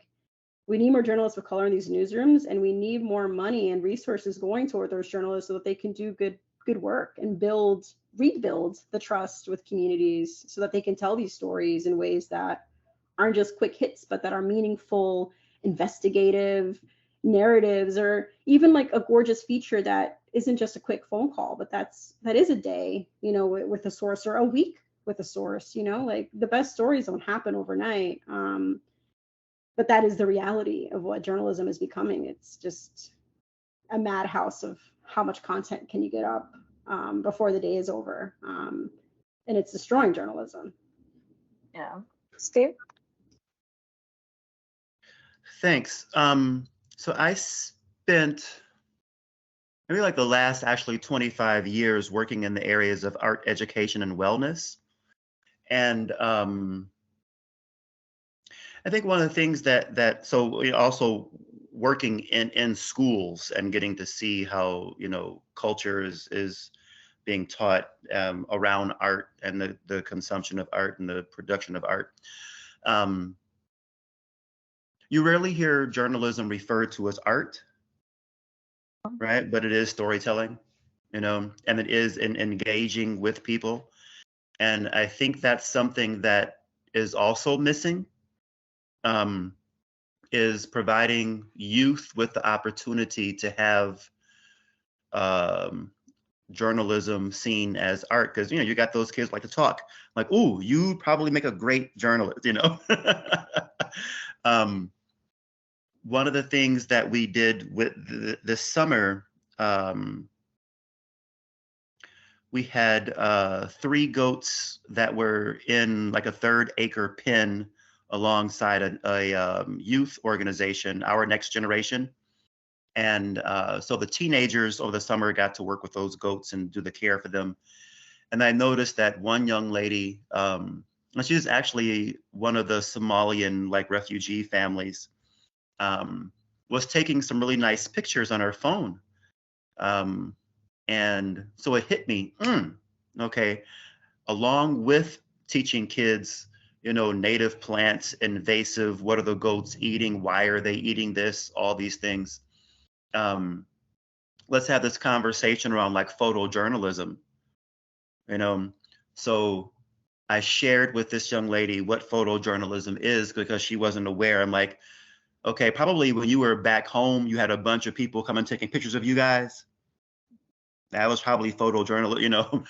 we need more journalists of color in these newsrooms, and we need more money and resources going toward those journalists so that they can do good work and rebuild the trust with communities, so that they can tell these stories in ways that aren't just quick hits, but that are meaningful, investigative narratives, or even like a gorgeous feature that isn't just a quick phone call, but that is a day, you know, with a source, or a week with a source. You know, like the best stories don't happen overnight. But that is the reality of what journalism is becoming. It's just a madhouse of how much content can you get up before the day is over. And it's destroying journalism. Yeah. Steve? Thanks. So I spent maybe like the last actually 25 years working in the areas of art education and wellness. And I think one of the things so also working in schools and getting to see how, you know, culture is being taught around art and the consumption of art and the production of art. You rarely hear journalism referred to as art, right? But it is storytelling, you know, and it is in engaging with people. And I think that's something that is also missing, is providing youth with the opportunity to have um, journalism seen as art. Because, you got those kids like to talk, like, ooh, you probably make a great journalist, One of the things that we did with this summer, we had 3 goats that were in like a 3rd-acre pen alongside a youth organization, Our Next Generation. And so the teenagers over the summer got to work with those goats and do the care for them. And I noticed that one young lady, and she was actually one of the Somalian like refugee families, was taking some really nice pictures on her phone. And so it hit me, okay, along with teaching kids, native plants, invasive, what are the goats eating? Why are they eating this? All these things. Let's have this conversation around like photojournalism, So I shared with this young lady what photojournalism is because she wasn't aware. I'm like, okay, probably when you were back home, you had a bunch of people coming taking pictures of you guys. That was probably photojournalism,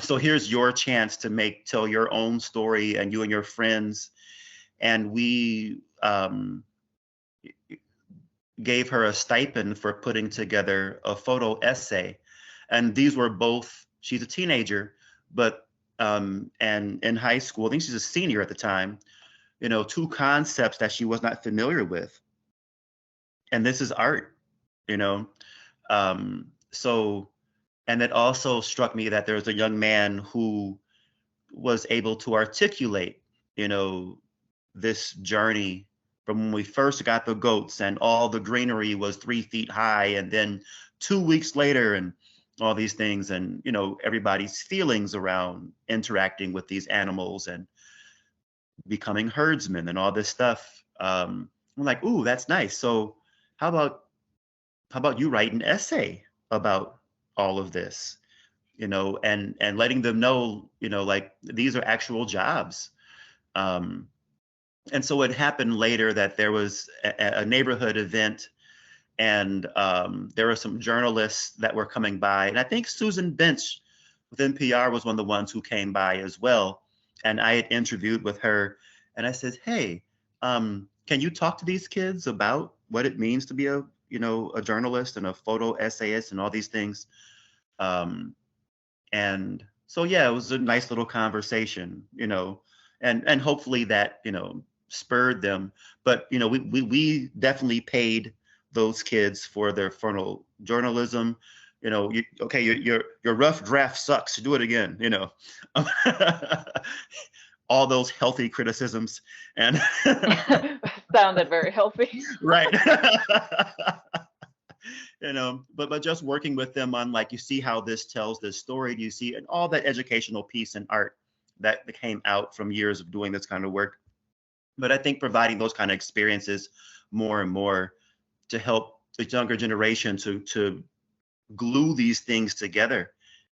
so here's your chance to tell your own story, and you and your friends. And we gave her a stipend for putting together a photo essay. And these were both, she's a teenager, but and in high school, I think she's a senior at the time, 2 concepts that she was not familiar with. And this is art, so, and it also struck me that there was a young man who was able to articulate, this journey from when we first got the goats and all the greenery was 3 feet high, and then 2 weeks later and all these things, and everybody's feelings around interacting with these animals and becoming herdsmen and all this stuff. I'm like, ooh, that's nice. So how about you write an essay about all of this, and letting them know, like these are actual jobs. And so it happened later that there was a neighborhood event, and there were some journalists that were coming by. And I think Susan Bench with NPR was one of the ones who came by as well. And I had interviewed with her, and I said, hey, can you talk to these kids about what it means to be a journalist and a photo essayist and all these things? And so, yeah, it was a nice little conversation, and hopefully that, spurred them. But, we definitely paid those kids for their photo journalism. Okay, your rough draft sucks. Do it again, all those healthy criticisms and sounded very healthy. Right. But just working with them on, like, you see how this tells this story, do you see, and all that educational piece in art that came out from years of doing this kind of work. But I think providing those kind of experiences more and more to help the younger generation to glue these things together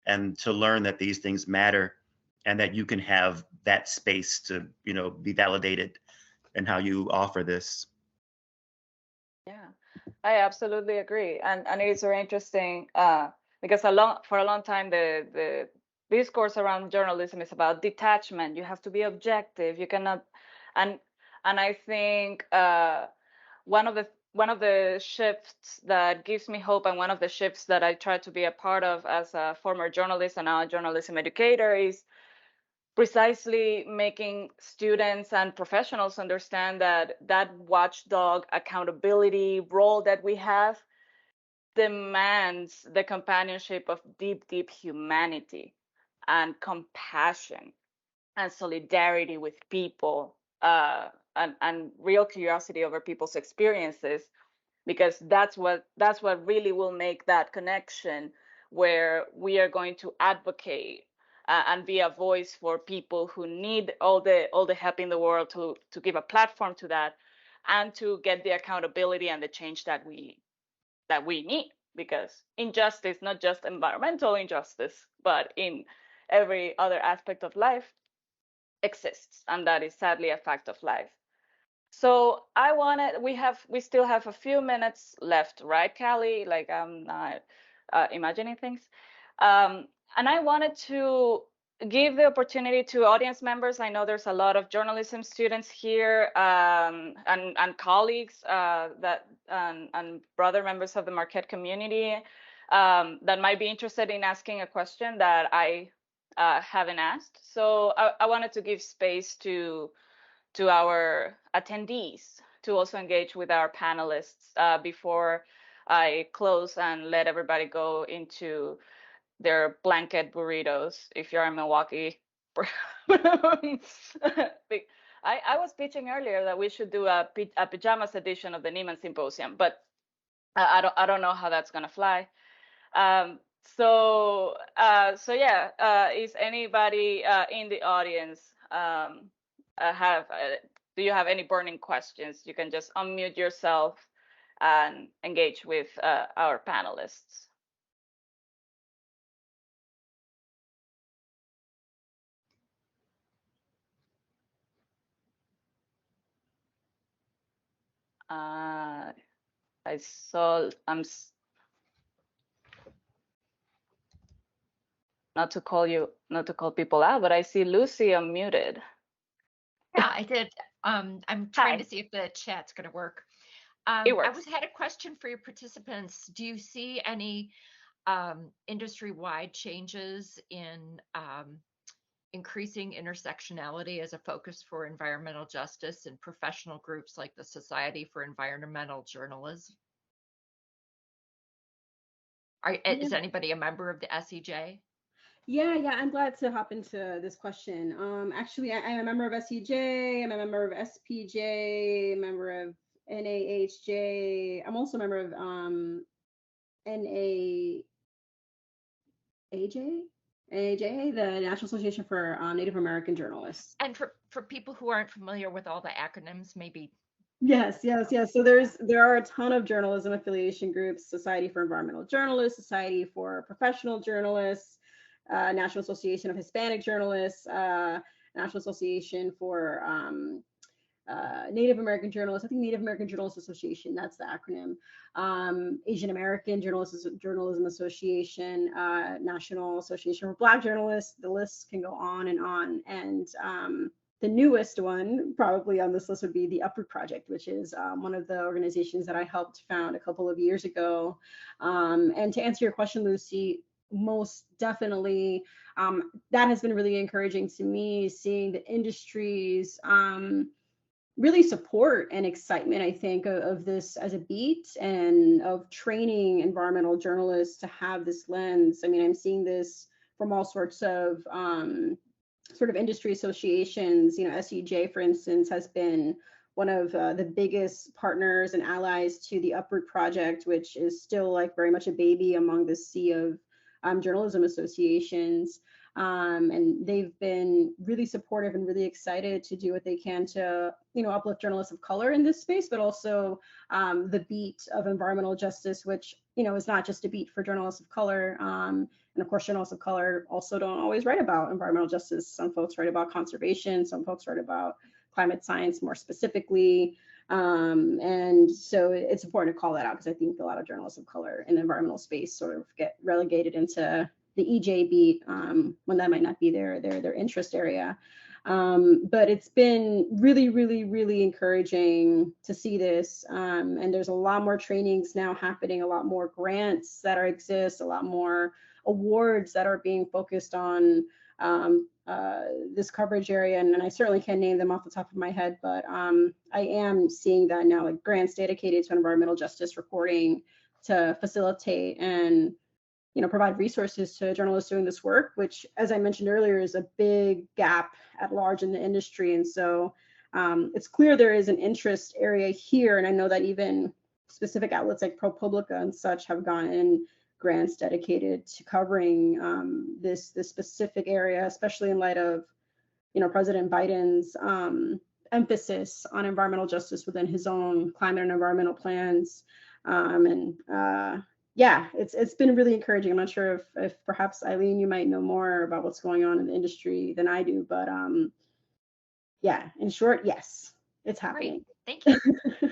and to learn that these things matter and that you can have that space to, be validated in how you offer this. Yeah, I absolutely agree, and it is very interesting because for a long time the discourse around journalism is about detachment. You have to be objective. You cannot, and I think one of the shifts that gives me hope, and one of the shifts that I try to be a part of as a former journalist and now a journalism educator, is precisely making students and professionals understand that watchdog accountability role that we have demands the companionship of deep humanity and compassion and solidarity with people, and real curiosity over people's experiences, because that's what really will make that connection where we are going to advocate and be a voice for people who need all the help in the world, to give a platform to that and to get the accountability and the change that we need. Because injustice, not just environmental injustice, but in every other aspect of life exists, and that is sadly a fact of life. So we still have a few minutes left, right, Callie? Like I'm not imagining things. And I wanted to give the opportunity to audience members. I know there's a lot of journalism students here and colleagues and brother members of the Marquette community that might be interested in asking a question that I haven't asked. So I wanted to give space to our attendees to also engage with our panelists before I close and let everybody go into their blanket burritos if you're in Milwaukee. I was pitching earlier that we should do a pajamas edition of the Nieman Symposium, but I don't know how that's gonna fly. So yeah, is anybody in the audience do you have any burning questions? You can just unmute yourself and engage with our panelists. I saw, not to call people out, but I see Lucy unmuted. Yeah, I did. I'm trying to see if the chat's going to work. It works. I had a question for your participants. Do you see any industry-wide changes in increasing intersectionality as a focus for environmental justice in professional groups like the Society for Environmental Journalism? Is anybody a member of the SEJ? Yeah, I'm glad to hop into this question. Actually, I'm a member of SEJ, I'm a member of SPJ, a member of NAHJ. I'm also a member of NAAJ, the National Association for Native American Journalists. And for people who aren't familiar with all the acronyms, maybe. Yes. So there are a ton of journalism affiliation groups: Society for Environmental Journalists, Society for Professional Journalists, National Association of Hispanic Journalists, National Association for Native American Journalists. I think Native American Journalists Association, that's the acronym. Asian American Journalism Association, National Association for Black Journalists. The list can go on. And the newest one probably on this list would be the Uproot Project, which is one of the organizations that I helped found a couple of years ago. And to answer your question, Lucy, most definitely, that has been really encouraging to me, seeing the industries really support and excitement, I think, of this as a beat, and of training environmental journalists to have this lens. I mean, I'm seeing this from all sorts of sort of industry associations. You know, SEJ, for instance, has been one of the biggest partners and allies to the Uproot Project, which is still like very much a baby among the sea of journalism associations. And they've been really supportive and really excited to do what they can to, you know, uplift journalists of color in this space, but also the beat of environmental justice, which, you know, is not just a beat for journalists of color. And of course, journalists of color also don't always write about environmental justice. Some folks write about conservation, some folks write about climate science more specifically. And so it's important to call that out, because I think a lot of journalists of color in the environmental space sort of get relegated into the EJ beat when that might not be their interest area. But it's been really, really, really encouraging to see this. And there's a lot more trainings now happening, a lot more grants that exist, a lot more awards that are being focused on this coverage area. And I certainly can't name them off the top of my head, but I am seeing that now, like grants dedicated to environmental justice reporting to facilitate and, you know, provide resources to journalists doing this work, which, as I mentioned earlier, is a big gap at large in the industry. And so it's clear there is an interest area here. And I know that even specific outlets like ProPublica and such have gotten grants dedicated to covering this specific area, especially in light of, you know, President Biden's emphasis on environmental justice within his own climate and environmental plans. yeah, it's been really encouraging. I'm not sure if perhaps Eileen, you might know more about what's going on in the industry than I do, but yeah, in short, yes, it's happening. Great. Thank you.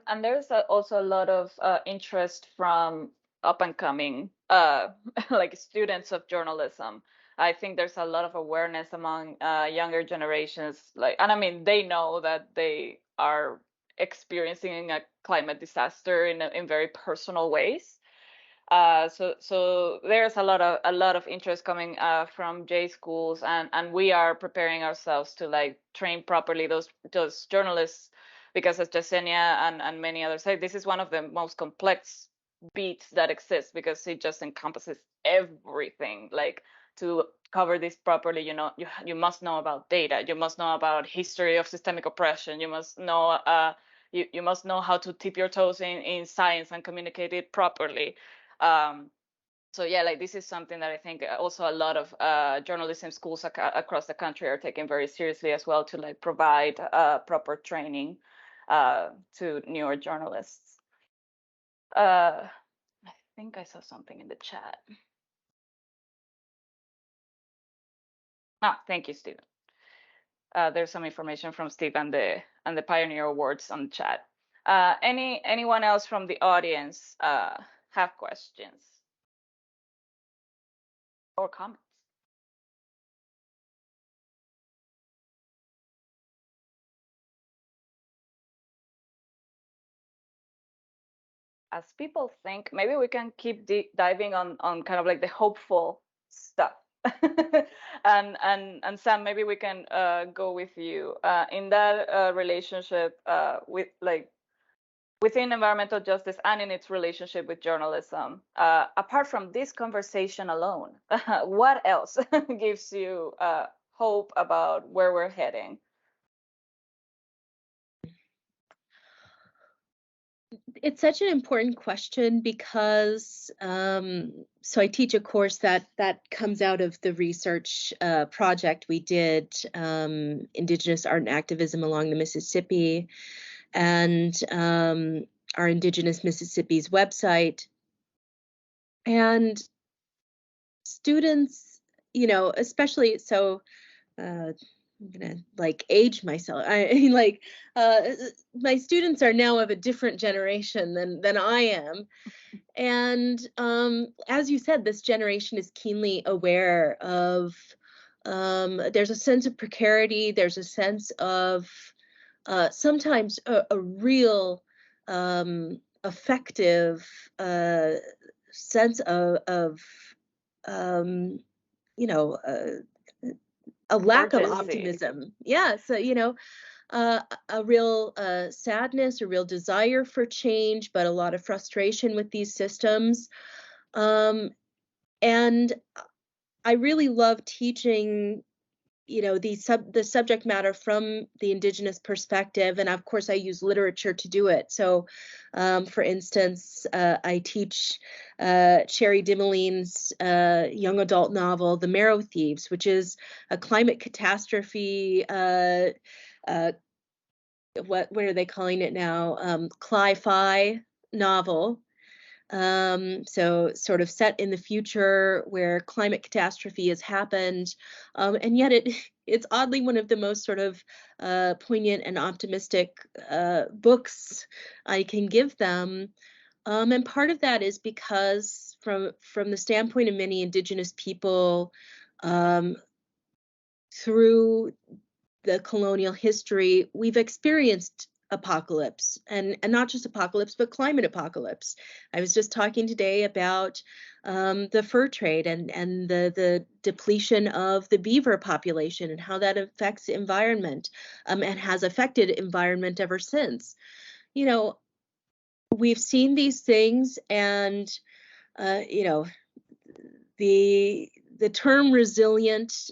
And there's also a lot of interest from up and coming like students of journalism. I think there's a lot of awareness among younger generations, like, and I mean, they know that they are experiencing a climate disaster in very personal ways. So there's a lot of interest coming from J schools, and we are preparing ourselves to like train properly those journalists, because as Jasenia and many others say, this is one of the most complex beats that exists, because it just encompasses everything. Like, to cover this properly, you must know about data, you must know about history of systemic oppression, you must know you must know how to tip your toes in science and communicate it properly. So yeah, like, this is something that I think also a lot of journalism schools across the country are taking very seriously as well, to like provide proper training to newer journalists. I think I saw something in the chat. Thank you, Stephen. There's some information from Steve and the Pioneer Awards on the chat. Anyone else from the audience have questions or comments? As people think, maybe we can keep diving on kind of like the hopeful stuff. and Sam, maybe we can go with you in that relationship with like within environmental justice and in its relationship with journalism. Apart from this conversation alone, what else gives you hope about where we're heading? It's such an important question because so I teach a course that comes out of the research project we did, Indigenous Art and Activism along the Mississippi, and our Indigenous Mississippi's website. And students, especially so. I'm gonna like age myself. I like my students are now of a different generation than I am, and as you said, this generation is keenly aware of. There's a sense of precarity. There's a sense of sometimes a real effective sense of you know. A lack of optimism. Yeah, so a real sadness, a real desire for change, but a lot of frustration with these systems. And I really love teaching, the subject matter from the Indigenous perspective, and of course I use literature to do it. So, for instance, I teach Sherry Dimoline's young adult novel, The Marrow Thieves, which is a climate catastrophe. What are they calling it now? Cli-fi novel. So sort of set in the future where climate catastrophe has happened, and yet it's oddly one of the most sort of poignant and optimistic books I can give them. And part of that is because from the standpoint of many Indigenous people, through the colonial history, we've experienced apocalypse, and not just apocalypse, but climate apocalypse. I was just talking today about the fur trade and the depletion of the beaver population and how that affects the environment, and has affected environment ever since. We've seen these things, and the term resilient,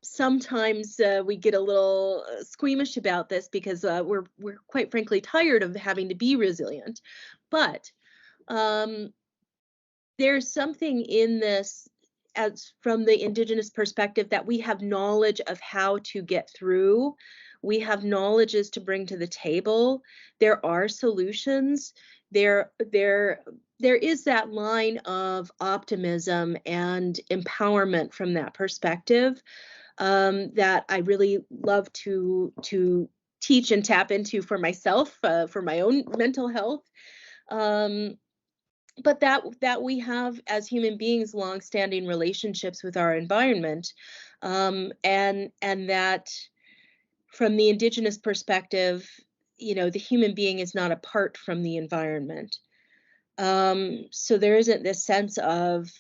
sometimes we get a little squeamish about this because we're quite frankly tired of having to be resilient. But there's something in this, as from the Indigenous perspective, that we have knowledge of how to get through We have knowledges to bring to the table. There are solutions. There is that line of optimism and empowerment from that perspective that I really love to teach and tap into for myself, for my own mental health. But that we have as human beings long-standing relationships with our environment, and that from the indigenous perspective, the human being is not apart from the environment. So there isn't this sense of,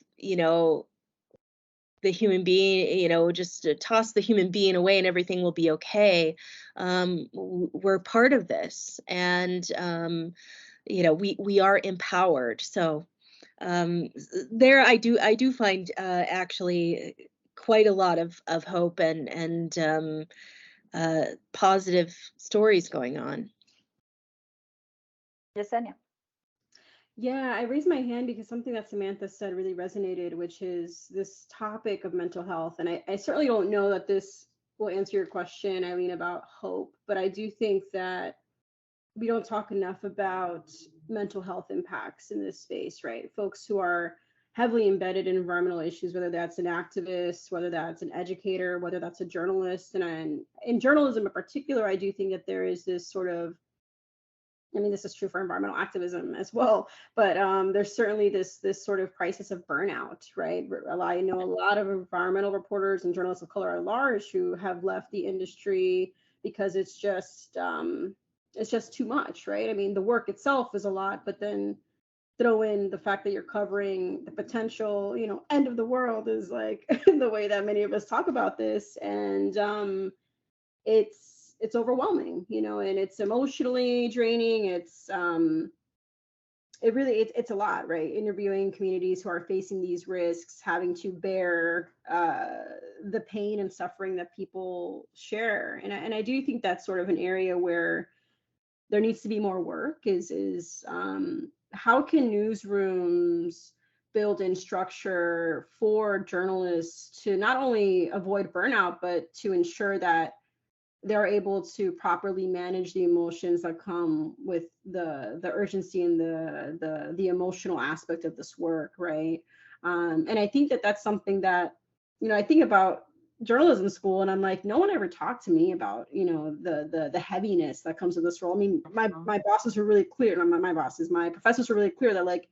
the human being, just to toss the human being away and everything will be okay. We're part of this, and we are empowered. So there I do find actually quite a lot of hope and positive stories going on. Yesenia. Yeah, I raised my hand because something that Samantha said really resonated, which is this topic of mental health. And I certainly don't know that this will answer your question, Eileen, about hope, but I do think that we don't talk enough about mental health impacts in this space, right? Folks who are heavily embedded in environmental issues, whether that's an activist, whether that's an educator, whether that's a journalist. And in journalism in particular, I do think that there is this sort of, I mean, this is true for environmental activism as well, but there's certainly this sort of crisis of burnout, right? I know a lot of environmental reporters and journalists of color at large who have left the industry because it's just too much, right? I mean, the work itself is a lot, but then throw in the fact that you're covering the potential, end of the world is like the way that many of us talk about this, and it's overwhelming, and it's emotionally draining. It's it's a lot, right? Interviewing communities who are facing these risks, having to bear the pain and suffering that people share, and I do think that's sort of an area where there needs to be more work. Is how can newsrooms build in structure for journalists to not only avoid burnout, but to ensure that they're able to properly manage the emotions that come with the urgency and the emotional aspect of this work, right? And I think that that's something that, I think about journalism school, and I'm like, no one ever talked to me about, the heaviness that comes with this role. I mean, my bosses were really clear, not my bosses, my professors were really clear that, like,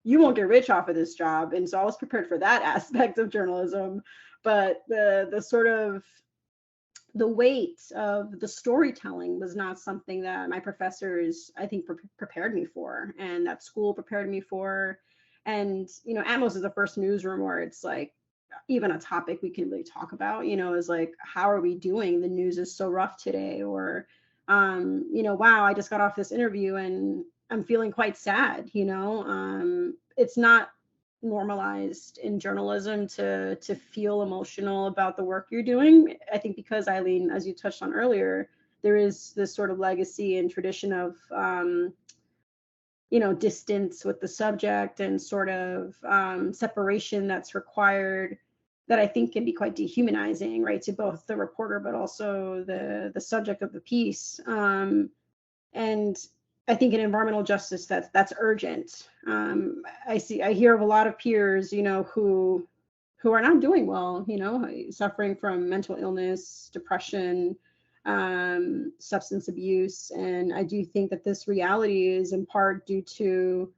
you won't get rich off of this job. And so I was prepared for that aspect of journalism, but the sort of the weight of the storytelling was not something that my professors, I think, prepared me for, and that school prepared me for. And, Atmos is the first newsroom where it's like even a topic we can really talk about, is like, how are we doing? The news is so rough today. Or, wow, I just got off this interview and I'm feeling quite sad. It's not normalized in journalism to feel emotional about the work you're doing. I think because, Eileen, as you touched on earlier, there is this sort of legacy and tradition of distance with the subject and sort of separation that's required, that I think can be quite dehumanizing, right, to both the reporter but also the subject of the piece. And I think in environmental justice, that's urgent. I hear of a lot of peers, who are not doing well, suffering from mental illness, depression, substance abuse. And I do think that this reality is in part due to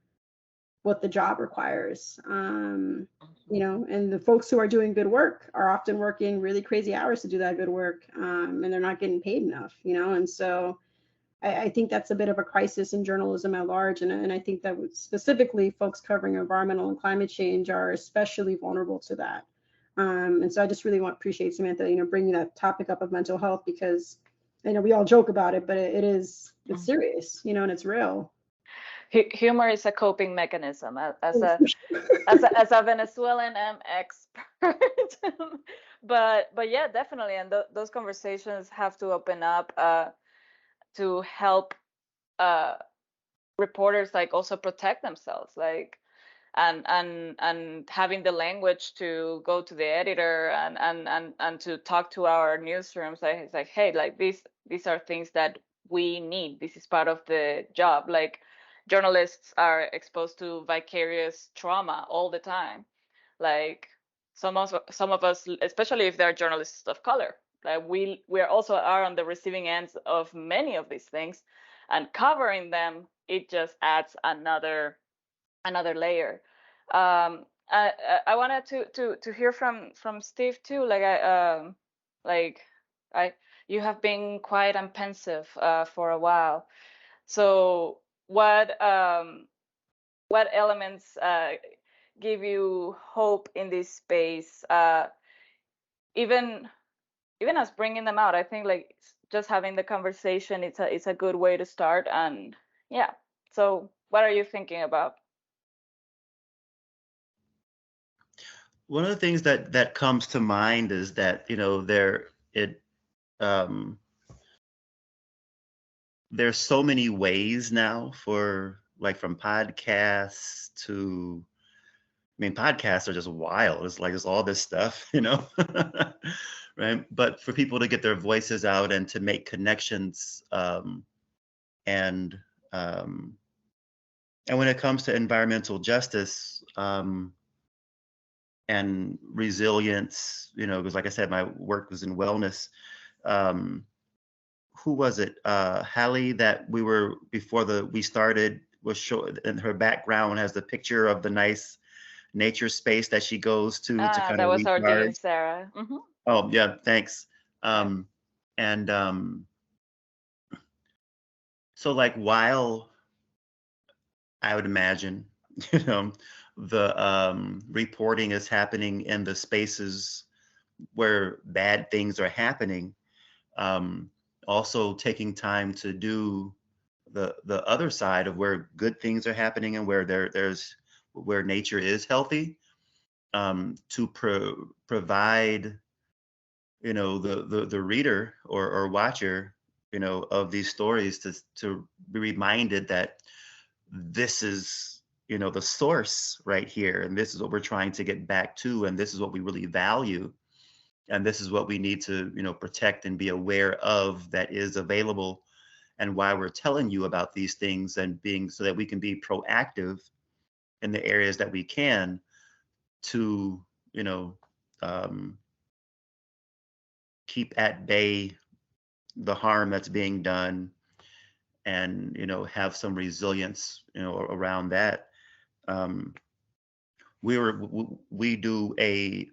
what the job requires. And the folks who are doing good work are often working really crazy hours to do that good work, and they're not getting paid enough, and so I think that's a bit of a crisis in journalism at large. And I think that specifically folks covering environmental and climate change are especially vulnerable to that. And so I just really appreciate Samantha, bringing that topic up of mental health, because we all joke about it, but it's serious, and it's real. Humor is a coping mechanism. As a Venezuelan expert, but yeah, definitely. And those conversations have to open up to help reporters like also protect themselves, like and having the language to go to the editor and to talk to our newsrooms. Like, it's like, hey, like these are things that we need. This is part of the job. Like journalists are exposed to vicarious trauma all the time. Like some of us, especially if they're journalists of color, like we also are on the receiving ends of many of these things, and covering them, it just adds another layer. I wanted to hear from Steve too. Like I you have been quiet and pensive for a while. So what elements give you hope in this space? Even us bringing them out, I think like just having the conversation, it's a good way to start. And yeah, so what are you thinking about? One of the things that comes to mind is that, you know, um, there's so many ways now for, like, from podcasts to, I mean, podcasts are just wild. It's like, it's all this stuff, you know, right? But for people to get their voices out and to make connections, and um, and when it comes to environmental justice, and resilience, you know, because like I said, my work was in wellness. Um, who was it? Hallie, that we were before we started, was show, and her background has the picture of the nice nature space that she goes to kind That of was our dean, recharge. Sarah. Mm-hmm. Oh yeah, thanks. And so, like, while I would imagine, you know, the reporting is happening in the spaces where bad things are happening, um, also taking time to do the other side of where good things are happening and where there's where nature is healthy, to provide, you know, the reader or watcher, you know, of these stories to be reminded that this is, you know, the source right here, and this is what we're trying to get back to, and this is what we really value, and this is what we need to, you know, protect and be aware of, that is available, and why we're telling you about these things, and being so that we can be proactive in the areas that we can to, you know, um, keep at bay the harm that's being done, and, you know, have some resilience, you know, around that. um, we do a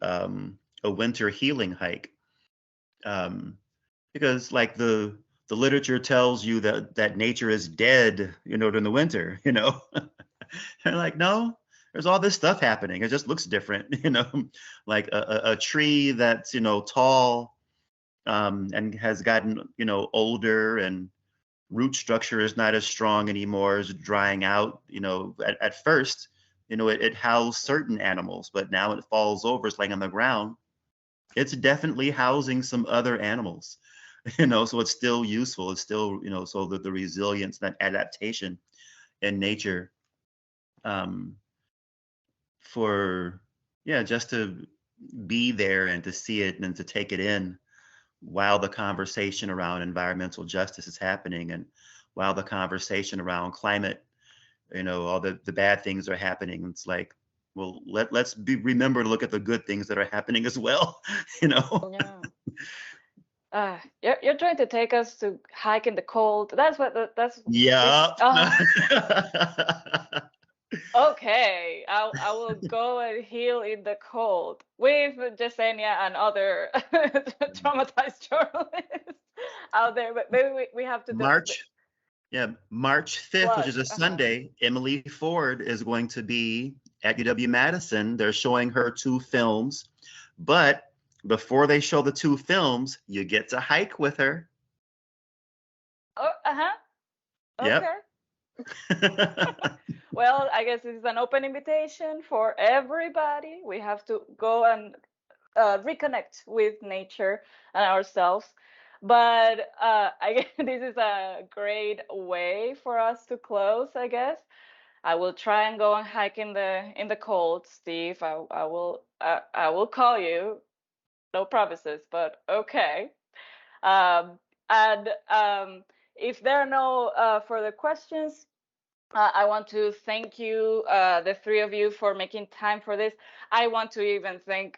winter healing hike, because, like, the literature tells you that nature is dead, you know, during the winter, you know. And like, no, there's all this stuff happening. It just looks different, you know, like a tree that's, you know, tall, and has gotten, you know, older, and root structure is not as strong anymore, is drying out, you know. At first, you know, it housed certain animals, but now it falls over, it's laying on the ground. It's definitely housing some other animals, you know, so it's still useful. It's still, you know, so the resilience, that adaptation in nature, um, for, yeah, just to be there and to see it and to take it in while the conversation around environmental justice is happening, and while the conversation around climate, you know, all the bad things are happening. It's like, well, let's remember to look at the good things that are happening as well, you know. Yeah. You're trying to take us to hike in the cold. That's Yeah. oh, okay. I will go and heal in the cold with Jasenia and other traumatized journalists out there. But maybe we have to do March, yeah, March 5th, which plug. is a Sunday, Emily Ford is going to be at UW-Madison. They're showing her 2 films, but before they show the 2 films, you get to hike with her. Oh, Yep. okay. Well, I guess this is an open invitation for everybody. We have to go and reconnect with nature and ourselves. But I guess this is a great way for us to close, I guess. I will try and go and hike in the cold, Steve. I will call you. No promises, but okay. Um, And if there are no further questions, I want to thank you, the three of you, for making time for this. I want to even thank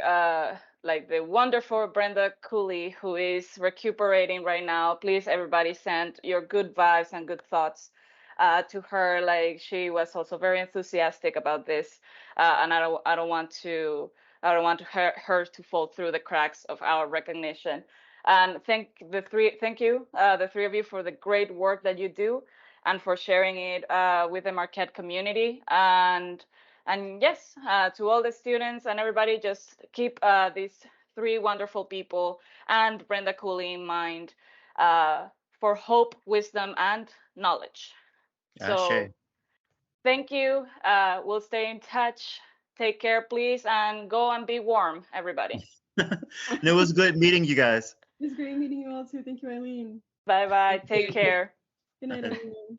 like the wonderful Brenda Cooley, who is recuperating right now. Please, everybody, send your good vibes and good thoughts to her. Like, she was also very enthusiastic about this, and I don't want her to fall through the cracks of our recognition. And thank you, the three of you, for the great work that you do and for sharing it with the Marquette community. And yes, to all the students and everybody, just keep these three wonderful people and Brenda Cooley in mind for hope, wisdom, and knowledge. So Ashe. thank you. We'll stay in touch. Take care, please, and go and be warm, everybody. And it was good meeting you guys. It was great meeting you all too. Thank you, Eileen. Bye-bye. Take care. Good night, everyone.